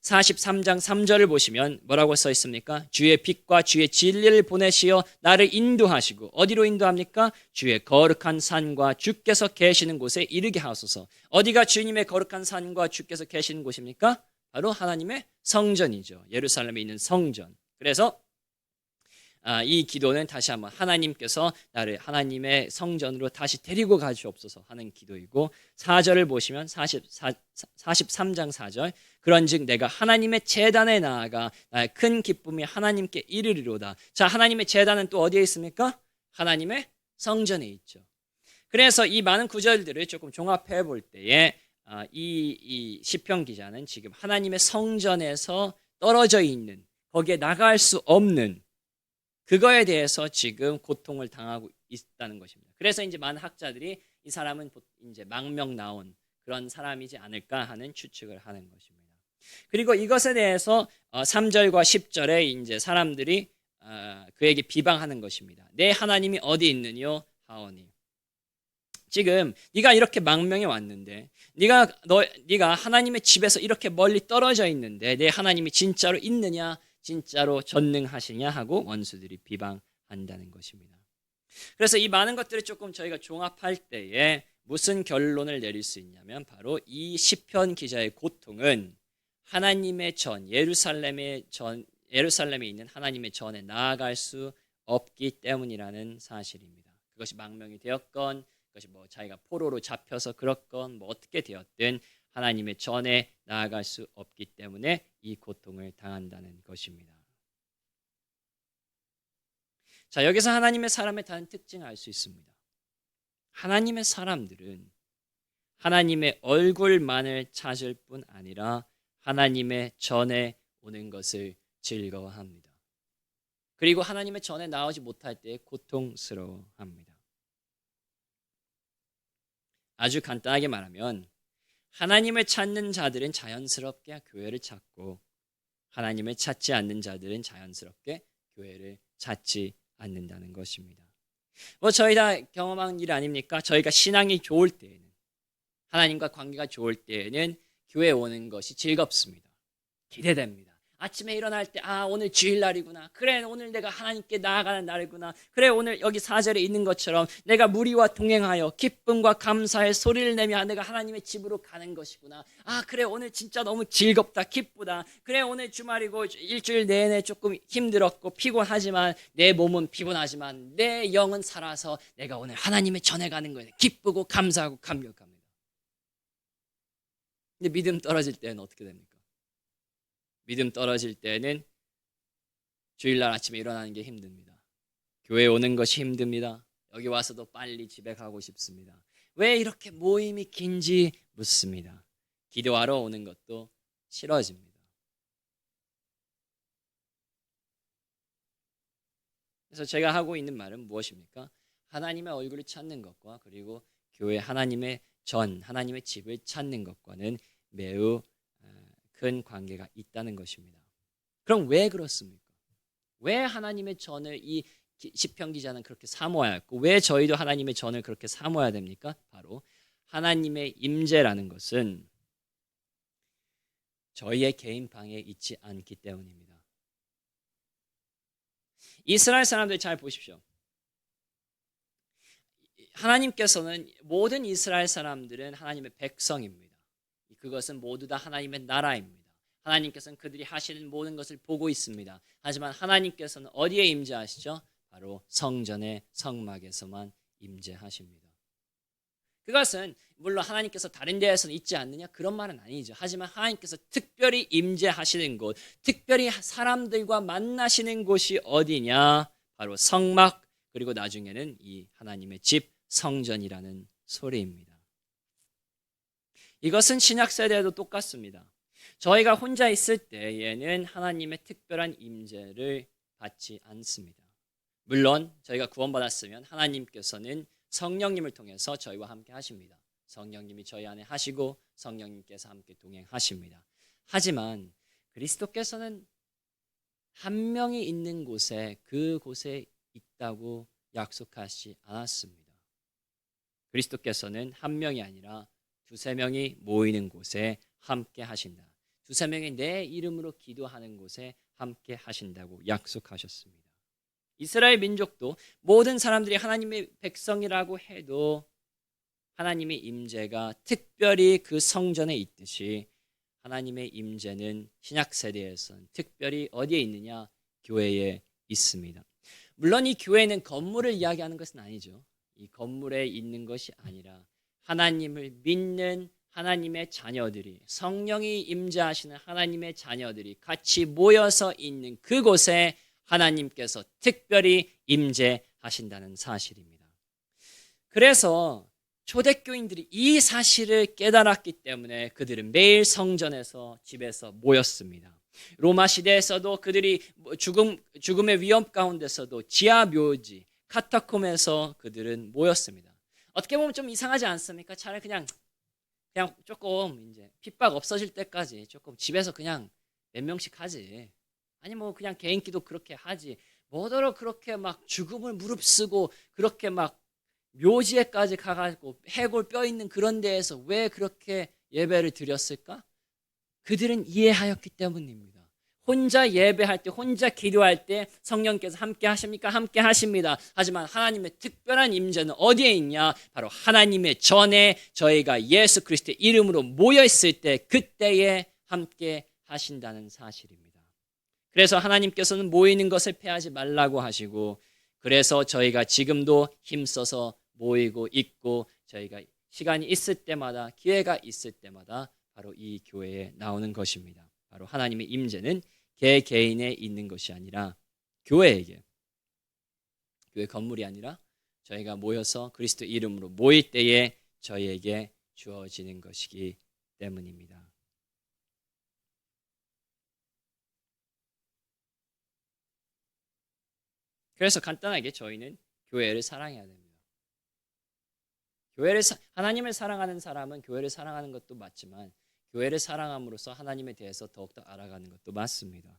43장 3절을 보시면 뭐라고 써 있습니까? 주의 빛과 주의 진리를 보내시어 나를 인도하시고, 어디로 인도합니까? 주의 거룩한 산과 주께서 계시는 곳에 이르게 하소서. 어디가 주님의 거룩한 산과 주께서 계시는 곳입니까? 바로 하나님의 성전이죠. 예루살렘에 있는 성전. 그래서 이 기도는 다시 한번 하나님께서 나를 하나님의 성전으로 다시 데리고 가시옵소서 하는 기도이고, 4절을 보시면 43장 4절 그런즉 내가 하나님의 제단에 나아가 나의 큰 기쁨이 하나님께 이르리로다. 자, 하나님의 제단은 또 어디에 있습니까? 하나님의 성전에 있죠. 그래서 이 많은 구절들을 조금 종합해 볼 때에 이 시편 기자는 지금 하나님의 성전에서 떨어져 있는, 거기에 나갈 수 없는 그거에 대해서 지금 고통을 당하고 있다는 것입니다. 그래서 이제 많은 학자들이 이 사람은 이제 망명 나온 그런 사람이지 않을까 하는 추측을 하는 것입니다. 그리고 이것에 대해서 3절과 10절에 이제 사람들이 그에게 비방하는 것입니다. 내 하나님이 어디 있느뇨 하오니. 지금 네가 이렇게 망명에 왔는데, 네가 하나님의 집에서 이렇게 멀리 떨어져 있는데 내 하나님이 진짜로 있느냐, 진짜로 전능하시냐 하고 원수들이 비방한다는 것입니다. 그래서 이 많은 것들을 조금 저희가 종합할 때에 무슨 결론을 내릴 수 있냐면, 바로 이 시편 기자의 고통은 하나님의 전, 예루살렘에 있는 하나님의 전에 나아갈 수 없기 때문이라는 사실입니다. 그것이 망명이 되었건, 그것이 뭐 자기가 포로로 잡혀서 그렇건, 뭐 어떻게 되었든 하나님의 전에 나아갈 수 없기 때문에 이 고통을 당한다는 것입니다. 자, 여기서 하나님의 사람의 다른 특징을 알 수 있습니다. 하나님의 사람들은 하나님의 얼굴만을 찾을 뿐 아니라 하나님의 전에 오는 것을 즐거워합니다. 그리고 하나님의 전에 나오지 못할 때 고통스러워합니다. 아주 간단하게 말하면 하나님을 찾는 자들은 자연스럽게 교회를 찾고 하나님을 찾지 않는 자들은 자연스럽게 교회를 찾지 않는다는 것입니다. 저희 다 경험한 일 아닙니까? 저희가 신앙이 좋을 때에는, 하나님과 관계가 좋을 때에는 교회 오는 것이 즐겁습니다. 기대됩니다. 아침에 일어날 때 오늘 주일날이구나. 그래, 오늘 내가 하나님께 나아가는 날이구나. 그래, 오늘 여기 4절에 있는 것처럼 내가 무리와 동행하여 기쁨과 감사의 소리를 내며 내가 하나님의 집으로 가는 것이구나. 그래, 오늘 진짜 너무 즐겁다, 기쁘다. 그래, 오늘 주말이고 일주일 내내 조금 힘들었고 피곤하지만 내 몸은 피곤하지만 내 영은 살아서 내가 오늘 하나님의 전에 가는 거예요. 기쁘고 감사하고 감격합니다. 근데 믿음 떨어질 때는 어떻게 됩니까? 믿음 떨어질 때는 주일날 아침에 일어나는 게 힘듭니다. 교회 오는 것이 힘듭니다. 여기 와서도 빨리 집에 가고 싶습니다. 왜 이렇게 모임이 긴지 묻습니다. 기도하러 오는 것도 싫어집니다. 그래서 제가 하고 있는 말은 무엇입니까? 하나님의 얼굴을 찾는 것과 그리고 교회 하나님의 하나님의 집을 찾는 것과는 매우 큰 관계가 있다는 것입니다. 그럼 왜 그렇습니까? 왜 하나님의 전을 이 시편 기자는 그렇게 사모해야 했고 왜 저희도 하나님의 전을 그렇게 사모해야 됩니까? 바로 하나님의 임재라는 것은 저희의 개인 방에 있지 않기 때문입니다. 이스라엘 사람들 잘 보십시오. 하나님께서는 모든 이스라엘 사람들은 하나님의 백성입니다. 그것은 모두 다 하나님의 나라입니다. 하나님께서는 그들이 하시는 모든 것을 보고 있습니다. 하지만 하나님께서는 어디에 임재하시죠? 바로 성전의 성막에서만 임재하십니다. 그것은 물론 하나님께서 다른 데에서는 있지 않느냐 그런 말은 아니죠. 하지만 하나님께서 특별히 임재하시는 곳, 특별히 사람들과 만나시는 곳이 어디냐? 바로 성막 그리고 나중에는 이 하나님의 집 성전이라는 소리입니다. 이것은 신약 세대에도 똑같습니다. 저희가 혼자 있을 때에는 하나님의 특별한 임재를 받지 않습니다. 물론 저희가 구원받았으면 하나님께서는 성령님을 통해서 저희와 함께 하십니다. 성령님이 저희 안에 하시고 성령님께서 함께 동행하십니다. 하지만 그리스도께서는 한 명이 있는 곳에 그곳에 있다고 약속하지 않았습니다. 그리스도께서는 한 명이 아니라 두세 명이 모이는 곳에 함께 하신다. 두세 명이 내 이름으로 기도하는 곳에 함께 하신다고 약속하셨습니다. 이스라엘 민족도 모든 사람들이 하나님의 백성이라고 해도 하나님의 임재가 특별히 그 성전에 있듯이 하나님의 임재는 신약 세대에서는 특별히 어디에 있느냐? 교회에 있습니다. 물론 이 교회는 건물을 이야기하는 것은 아니죠. 이 건물에 있는 것이 아니라 하나님을 믿는 하나님의 자녀들이 성령이 임재하시는 하나님의 자녀들이 같이 모여서 있는 그곳에 하나님께서 특별히 임재하신다는 사실입니다. 그래서 초대교인들이 이 사실을 깨달았기 때문에 그들은 매일 성전에서 집에서 모였습니다. 로마 시대에서도 그들이 죽음의 위험 가운데서도 지하 묘지, 카타콤에서 그들은 모였습니다. 어떻게 보면 좀 이상하지 않습니까? 차라리 그냥 조금 이제 핍박 없어질 때까지 조금 집에서 그냥 몇 명씩 하지. 아니 뭐 그냥 개인 기도 그렇게 하지. 뭐더러 그렇게 막 죽음을 무릅쓰고 그렇게 막 묘지에까지 가가지고 해골 뼈 있는 그런 데에서 왜 그렇게 예배를 드렸을까? 그들은 이해하였기 때문입니다. 혼자 예배할 때, 혼자 기도할 때 성령께서 함께 하십니까? 함께 하십니다. 하지만 하나님의 특별한 임재는 어디에 있냐? 바로 하나님의 전에 저희가 예수 그리스도의 이름으로 모여있을 때 그때에 함께 하신다는 사실입니다. 그래서 하나님께서는 모이는 것을 패하지 말라고 하시고 그래서 저희가 지금도 힘써서 모이고 있고 저희가 시간이 있을 때마다 기회가 있을 때마다 바로 이 교회에 나오는 것입니다. 바로 하나님의 임재는 개개인에 있는 것이 아니라 교회에게 교회 건물이 아니라 저희가 모여서 그리스도 이름으로 모일 때에 저희에게 주어지는 것이기 때문입니다. 그래서 간단하게 저희는 교회를 사랑해야 됩니다. 하나님을 사랑하는 사람은 교회를 사랑하는 것도 맞지만 교회를 사랑함으로써 하나님에 대해서 더욱더 알아가는 것도 맞습니다.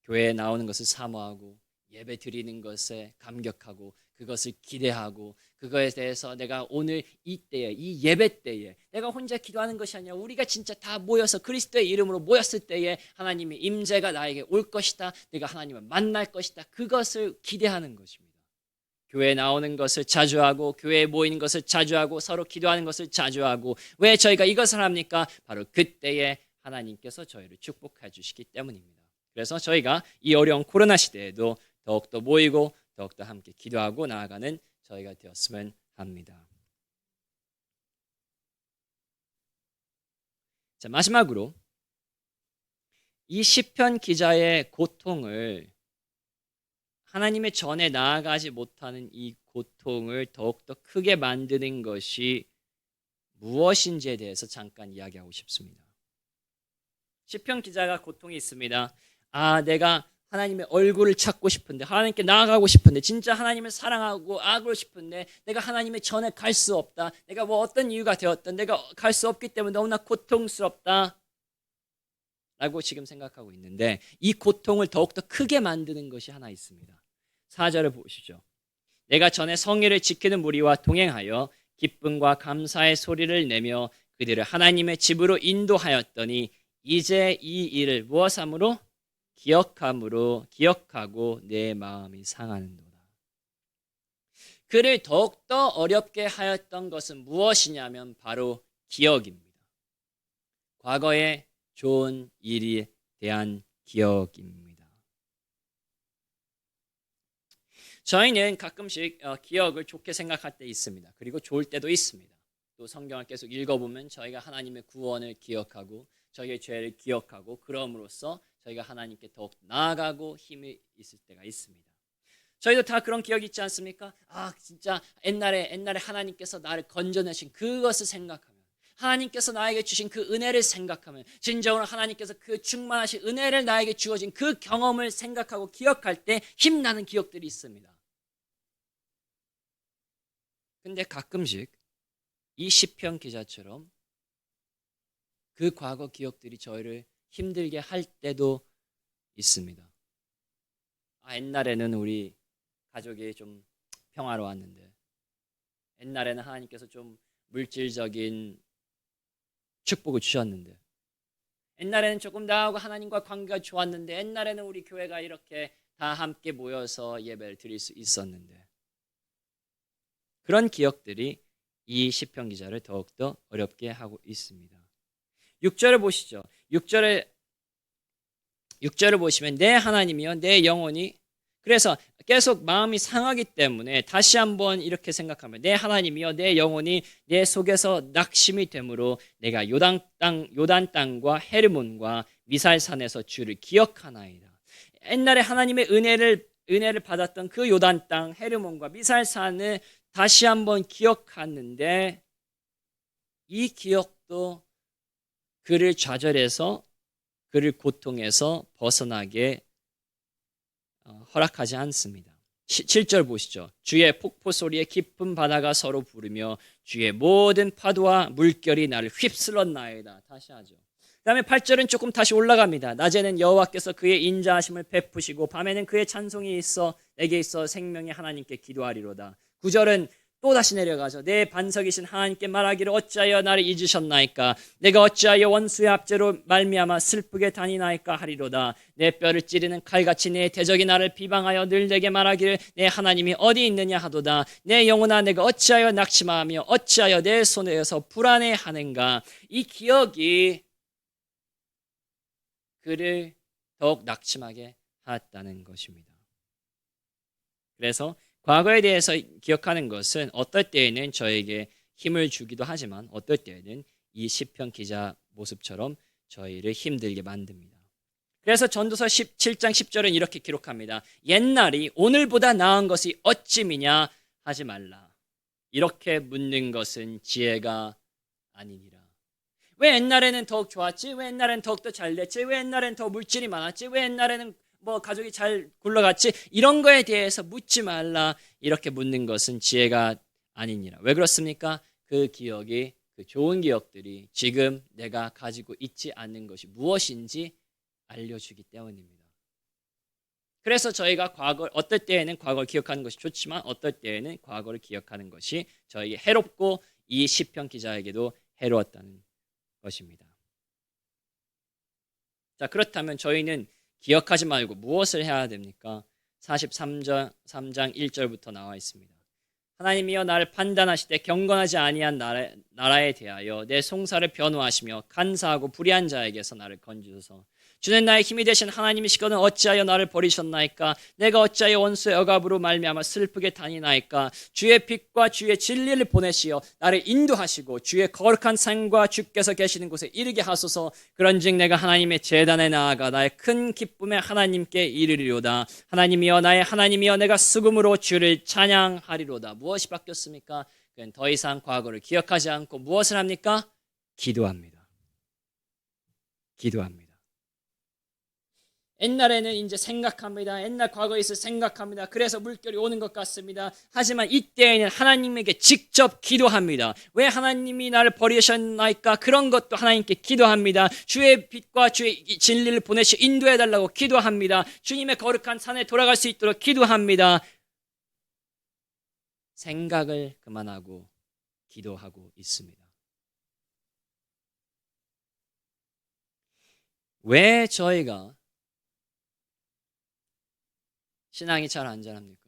교회에 나오는 것을 사모하고 예배 드리는 것에 감격하고 그것을 기대하고 그거에 대해서 내가 오늘 이때에 이 예배 때에 내가 혼자 기도하는 것이 아니라 우리가 진짜 다 모여서 그리스도의 이름으로 모였을 때에 하나님의 임재가 나에게 올 것이다. 내가 하나님을 만날 것이다. 그것을 기대하는 것입니다. 교회에 나오는 것을 자주 하고 교회에 모이는 것을 자주 하고 서로 기도하는 것을 자주 하고 왜 저희가 이것을 합니까? 바로 그때에 하나님께서 저희를 축복해 주시기 때문입니다. 그래서 저희가 이 어려운 코로나 시대에도 더욱더 모이고 더욱더 함께 기도하고 나아가는 저희가 되었으면 합니다. 자, 마지막으로 이 시편 기자의 고통을 하나님의 전에 나아가지 못하는 이 고통을 더욱더 크게 만드는 것이 무엇인지에 대해서 잠깐 이야기하고 싶습니다. 시편 기자가 고통이 있습니다. 내가 하나님의 얼굴을 찾고 싶은데 하나님께 나아가고 싶은데 진짜 하나님을 사랑하고 알고 싶은데 내가 하나님의 전에 갈 수 없다. 내가 뭐 어떤 이유가 되었든 내가 갈 수 없기 때문에 너무나 고통스럽다 라고 지금 생각하고 있는데 이 고통을 더욱더 크게 만드는 것이 하나 있습니다. 4절을 보시죠. 내가 전에 성의를 지키는 무리와 동행하여 기쁨과 감사의 소리를 내며 그들을 하나님의 집으로 인도하였더니 이제 이 일을 무엇함으로? 기억하고 내 마음이 상하는도다. 그를 더욱더 어렵게 하였던 것은 무엇이냐면 바로 기억입니다. 과거의 좋은 일에 대한 기억입니다. 저희는 가끔씩 기억을 좋게 생각할 때 있습니다. 그리고 좋을 때도 있습니다. 또 성경을 계속 읽어보면 저희가 하나님의 구원을 기억하고 저희의 죄를 기억하고 그럼으로써 저희가 하나님께 더욱 나아가고 힘이 있을 때가 있습니다. 저희도 다 그런 기억이 있지 않습니까? 진짜 옛날에 하나님께서 나를 건져내신 그것을 생각하면 하나님께서 나에게 주신 그 은혜를 생각하면 진정으로 하나님께서 그 충만하신 은혜를 나에게 주어진 그 경험을 생각하고 기억할 때 힘나는 기억들이 있습니다. 근데 가끔씩 이 시편 기자처럼 그 과거 기억들이 저희를 힘들게 할 때도 있습니다. 옛날에는 우리 가족이 좀 평화로웠는데 옛날에는 하나님께서 좀 물질적인 축복을 주셨는데 옛날에는 조금 나하고 하나님과 관계가 좋았는데 옛날에는 우리 교회가 이렇게 다 함께 모여서 예배를 드릴 수 있었는데 그런 기억들이 이 시편 기자를 더욱더 어렵게 하고 있습니다. 6절을 보시죠. 6절을 보시면 내 하나님이여 내 영혼이 그래서 계속 마음이 상하기 때문에 다시 한번 이렇게 생각하면 내 하나님이여 내 영혼이 내 속에서 낙심이 되므로 내가 요단 땅과 헤르몬과 미살산에서 주를 기억하나이다. 옛날에 하나님의 은혜를 받았던 그 요단 땅 헤르몬과 미살산을 다시 한번 기억하는데 이 기억도 그를 좌절해서 그를 고통에서 벗어나게 허락하지 않습니다. 7절 보시죠. 주의 폭포 소리에 깊은 바다가 서로 부르며 주의 모든 파도와 물결이 나를 휩쓸었나이다. 다시 하죠. 그 다음에 8절은 조금 다시 올라갑니다. 낮에는 여호와께서 그의 인자하심을 베푸시고 밤에는 그의 찬송이 내게 있어 생명의 하나님께 기도하리로다. 9절은 또 다시 내려가서 내 반석이신 하나님께 말하기를 어찌하여 나를 잊으셨나이까 내가 어찌하여 원수의 압제로 말미암아 슬프게 다니나이까 하리로다. 내 뼈를 찌르는 칼같이 내 대적이 나를 비방하여 늘 내게 말하기를 내 하나님이 어디 있느냐 하도다. 내 영혼아 내가 어찌하여 낙심하며 어찌하여 내 손에서 불안해하는가. 이 기억이 그를 더욱 낙심하게 하였다는 것입니다. 그래서 과거에 대해서 기억하는 것은 어떨 때에는 저에게 힘을 주기도 하지만 어떨 때에는 이 시편 기자 모습처럼 저희를 힘들게 만듭니다. 그래서 전도서 17장 10절은 이렇게 기록합니다. 옛날이 오늘보다 나은 것이 어찌미냐 하지 말라. 이렇게 묻는 것은 지혜가 아니니라. 왜 옛날에는 더욱 좋았지? 왜 옛날에는 더욱더 잘 됐지? 왜 옛날에는 더 물질이 많았지? 왜 옛날에는 가족이 잘 굴러갔지? 이런 거에 대해서 묻지 말라. 이렇게 묻는 것은 지혜가 아니니라. 왜 그렇습니까? 그 기억이, 그 좋은 기억들이 지금 내가 가지고 있지 않는 것이 무엇인지 알려주기 때문입니다. 그래서 저희가 어떨 때에는 과거를 기억하는 것이 좋지만 어떨 때에는 과거를 기억하는 것이 저에게 해롭고 이 시편 기자에게도 해로웠다는 것입니다. 자, 그렇다면 저희는 기억하지 말고 무엇을 해야 됩니까? 43장 1절부터 나와 있습니다. 하나님이여 나를 판단하시되 경건하지 아니한 나라에 대하여 내 송사를 변호하시며 간사하고 불의한 자에게서 나를 건지소서. 주는 나의 힘이 되신 하나님이시거든 어찌하여 나를 버리셨나이까? 내가 어찌하여 원수의 억압으로 말미암아 슬프게 다니나이까? 주의 빛과 주의 진리를 보내시어 나를 인도하시고 주의 거룩한 산과 주께서 계시는 곳에 이르게 하소서. 그런즉 내가 하나님의 제단에 나아가 나의 큰 기쁨에 하나님께 이르리로다. 하나님이여 나의 하나님이여 내가 수금으로 주를 찬양하리로다. 무엇이 바뀌었습니까? 그는 더 이상 과거를 기억하지 않고 무엇을 합니까? 기도합니다. 기도합니다. 옛날에는 이제 생각합니다. 옛날 과거에 있어 생각합니다. 그래서 물결이 오는 것 같습니다. 하지만 이때에는 하나님에게 직접 기도합니다. 왜 하나님이 나를 버리셨나이까? 그런 것도 하나님께 기도합니다. 주의 빛과 주의 진리를 보내시 인도해달라고 기도합니다. 주님의 거룩한 산에 돌아갈 수 있도록 기도합니다. 생각을 그만하고 기도하고 있습니다. 왜 저희가 신앙이 잘 안 자랍니까?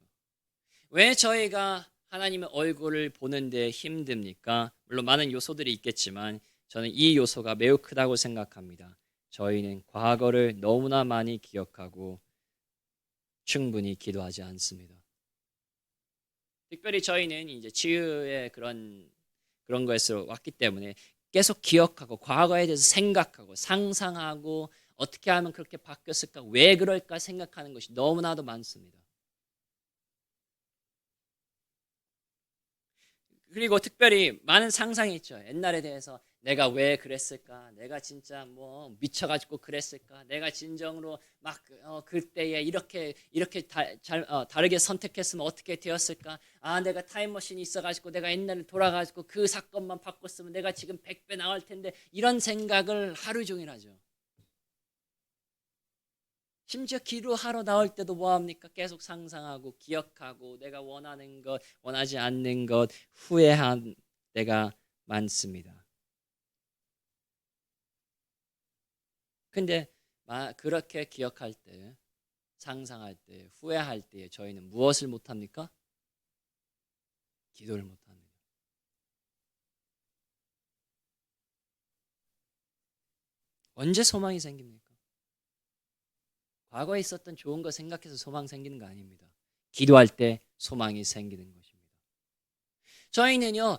왜 저희가 하나님의 얼굴을 보는데 힘듭니까? 물론 많은 요소들이 있겠지만 저는 이 요소가 매우 크다고 생각합니다. 저희는 과거를 너무나 많이 기억하고 충분히 기도하지 않습니다. 특별히 저희는 이제 치유의 그런 것에서 왔기 때문에 계속 기억하고 과거에 대해서 생각하고 상상하고 어떻게 하면 그렇게 바뀌었을까? 왜 그럴까? 생각하는 것이 너무나도 많습니다. 그리고 특별히 많은 상상이 있죠. 옛날에 대해서 내가 왜 그랬을까? 내가 진짜 미쳐가지고 그랬을까? 내가 진정으로 막 그때에 이렇게 다르게 선택했으면 어떻게 되었을까? 내가 타임머신이 있어가지고 내가 옛날에 돌아가지고 그 사건만 바꿨으면 내가 지금 100배 나을 텐데 이런 생각을 하루 종일 하죠. 심지어 기도하러 나올 때도 뭐합니까? 계속 상상하고 기억하고 내가 원하는 것, 원하지 않는 것, 후회한 때가 많습니다. 근데 그렇게 기억할 때, 상상할 때, 후회할 때 저희는 무엇을 못합니까? 기도를 못합니다. 언제 소망이 생깁니까? 과거에 있었던 좋은 거 생각해서 소망 생기는 거 아닙니다. 기도할 때 소망이 생기는 것입니다. 저희는요,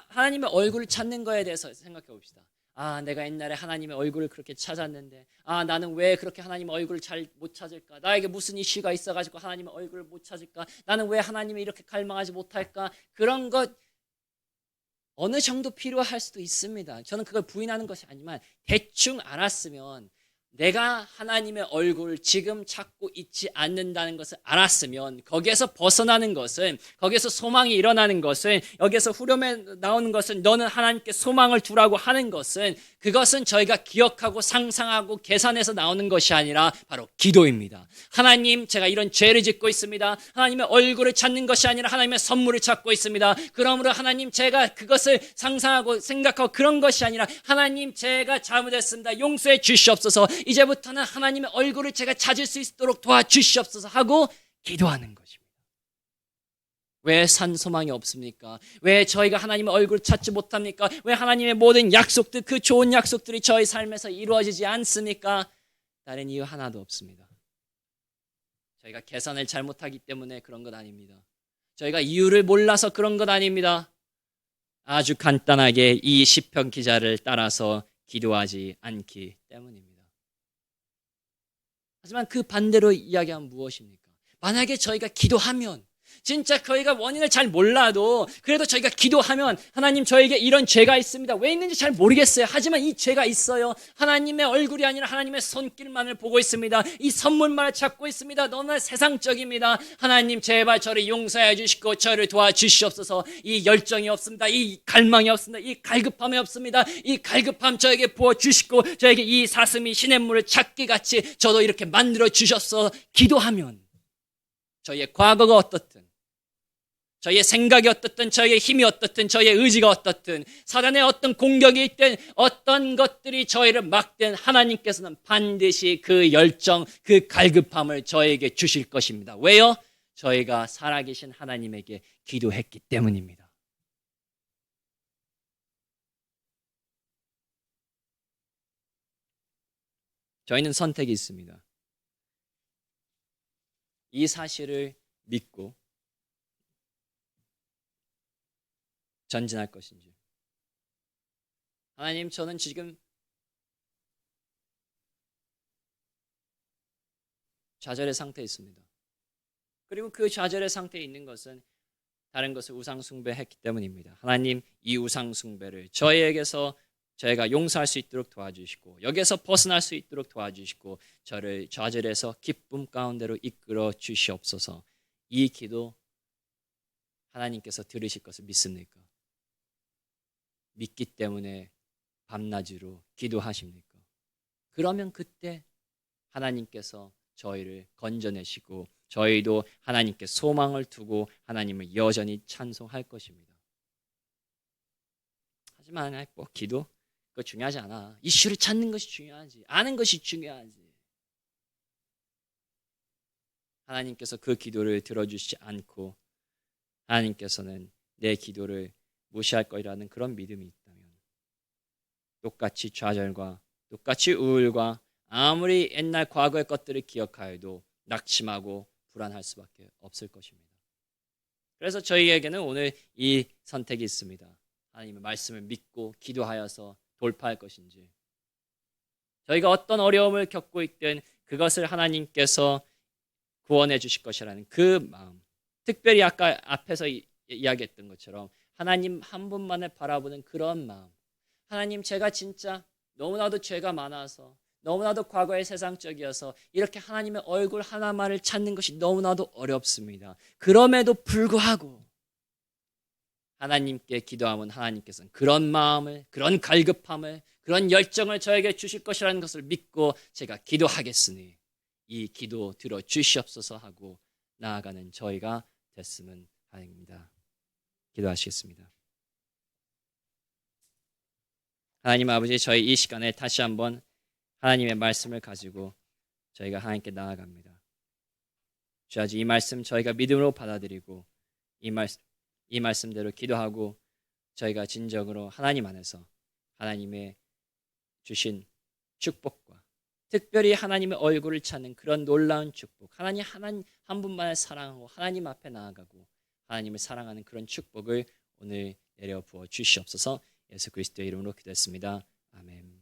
하나님의 얼굴을 찾는 거에 대해서 생각해 봅시다. 내가 옛날에 하나님의 얼굴을 그렇게 찾았는데, 나는 왜 그렇게 하나님의 얼굴을 잘 못 찾을까? 나에게 무슨 이슈가 있어가지고 하나님의 얼굴을 못 찾을까? 나는 왜 하나님을 이렇게 갈망하지 못할까? 그런 것 어느 정도 필요할 수도 있습니다. 저는 그걸 부인하는 것이 아니지만 대충 알았으면 내가 하나님의 얼굴을 지금 찾고 있지 않는다는 것을 알았으면 거기에서 벗어나는 것은, 거기에서 소망이 일어나는 것은, 여기에서 후렴에 나오는 것은 너는 하나님께 소망을 두라고 하는 것은, 그것은 저희가 기억하고 상상하고 계산해서 나오는 것이 아니라 바로 기도입니다. 하나님, 제가 이런 죄를 짓고 있습니다. 하나님의 얼굴을 찾는 것이 아니라 하나님의 선물을 찾고 있습니다. 그러므로 하나님, 제가 그것을 상상하고 생각하고 그런 것이 아니라 하나님, 제가 잘못했습니다. 용서해 주시옵소서. 이제부터는 하나님의 얼굴을 제가 찾을 수 있도록 도와주시옵소서 하고 기도하는 것입니다. 왜 산소망이 없습니까? 왜 저희가 하나님의 얼굴을 찾지 못합니까? 왜 하나님의 모든 약속들, 그 좋은 약속들이 저희 삶에서 이루어지지 않습니까? 다른 이유 하나도 없습니다. 저희가 계산을 잘못하기 때문에 그런 것 아닙니다. 저희가 이유를 몰라서 그런 것 아닙니다. 아주 간단하게 이 시편 기자를 따라서 기도하지 않기 때문입니다. 하지만 그 반대로 이야기하면 무엇입니까? 만약에 저희가 기도하면 진짜 저희가 원인을 잘 몰라도 그래도 저희가 기도하면 하나님 저에게 이런 죄가 있습니다. 왜 있는지 잘 모르겠어요. 하지만 이 죄가 있어요. 하나님의 얼굴이 아니라 하나님의 손길만을 보고 있습니다. 이 선물만을 찾고 있습니다. 너무나 세상적입니다. 하나님 제발 저를 용서해 주시고 저를 도와주시옵소서. 이 열정이 없습니다. 이 갈망이 없습니다. 이 갈급함이 없습니다. 이 갈급함 저에게 부어주시고 저에게 이 사슴이 시냇물을 찾기 같이 저도 이렇게 만들어 주셨어. 기도하면 저희의 과거가 어떻든 저희의 생각이 어떻든 저희의 힘이 어떻든 저희의 의지가 어떻든 사단의 어떤 공격이 있든 어떤 것들이 저희를 막든 하나님께서는 반드시 그 열정, 그 갈급함을 저에게 주실 것입니다. 왜요? 저희가 살아계신 하나님에게 기도했기 때문입니다. 저희는 선택이 있습니다. 이 사실을 믿고 전진할 것인지. 하나님, 저는 지금 좌절의 상태에 있습니다. 그리고 그 좌절의 상태에 있는 것은 다른 것을 우상숭배했기 때문입니다. 하나님, 이 우상숭배를 저희에게서 저희가 용서할 수 있도록 도와주시고 여기에서 벗어날 수 있도록 도와주시고 저를 좌절에서 기쁨 가운데로 이끌어 주시옵소서. 이 기도 하나님께서 들으실 것을 믿습니까? 믿기 때문에 밤낮으로 기도하십니까? 그러면 그때 하나님께서 저희를 건져내시고 저희도 하나님께 소망을 두고 하나님을 여전히 찬송할 것입니다. 하지만 꼭 기도? 그거 중요하지 않아. 이슈를 찾는 것이 중요하지. 아는 것이 중요하지. 하나님께서 그 기도를 들어주시지 않고 하나님께서는 내 기도를 무시할 거라는 그런 믿음이 있다면 똑같이 좌절과 똑같이 우울과 아무리 옛날 과거의 것들을 기억하여도 낙심하고 불안할 수밖에 없을 것입니다. 그래서 저희에게는 오늘 이 선택이 있습니다. 하나님의 말씀을 믿고 기도하여서 돌파할 것인지 저희가 어떤 어려움을 겪고 있든 그것을 하나님께서 구원해 주실 것이라는 그 마음, 특별히 아까 앞에서 이야기했던 것처럼 하나님 한 분만을 바라보는 그런 마음. 하나님, 제가 진짜 너무나도 죄가 많아서 너무나도 과거의 세상적이어서 이렇게 하나님의 얼굴 하나만을 찾는 것이 너무나도 어렵습니다. 그럼에도 불구하고 하나님께 기도하면 하나님께서는 그런 마음을, 그런 갈급함을, 그런 열정을 저에게 주실 것이라는 것을 믿고 제가 기도하겠으니 이 기도 들어주시옵소서 하고 나아가는 저희가 됐으면 하옵나이다. 기도하시겠습니다. 하나님 아버지, 저희 이 시간에 다시 한번 하나님의 말씀을 가지고 저희가 하나님께 나아갑니다. 주 아버지, 이 말씀 저희가 믿음으로 받아들이고 이 말씀대로 기도하고 저희가 진정으로 하나님 안에서 하나님의 주신 축복과 특별히 하나님의 얼굴을 찾는 그런 놀라운 축복, 하나님 한 분만을 사랑하고 하나님 앞에 나아가고 하나님을 사랑하는 그런 축복을 오늘 내려 부어 주시옵소서. 예수 그리스도의 이름으로 기도했습니다. 아멘.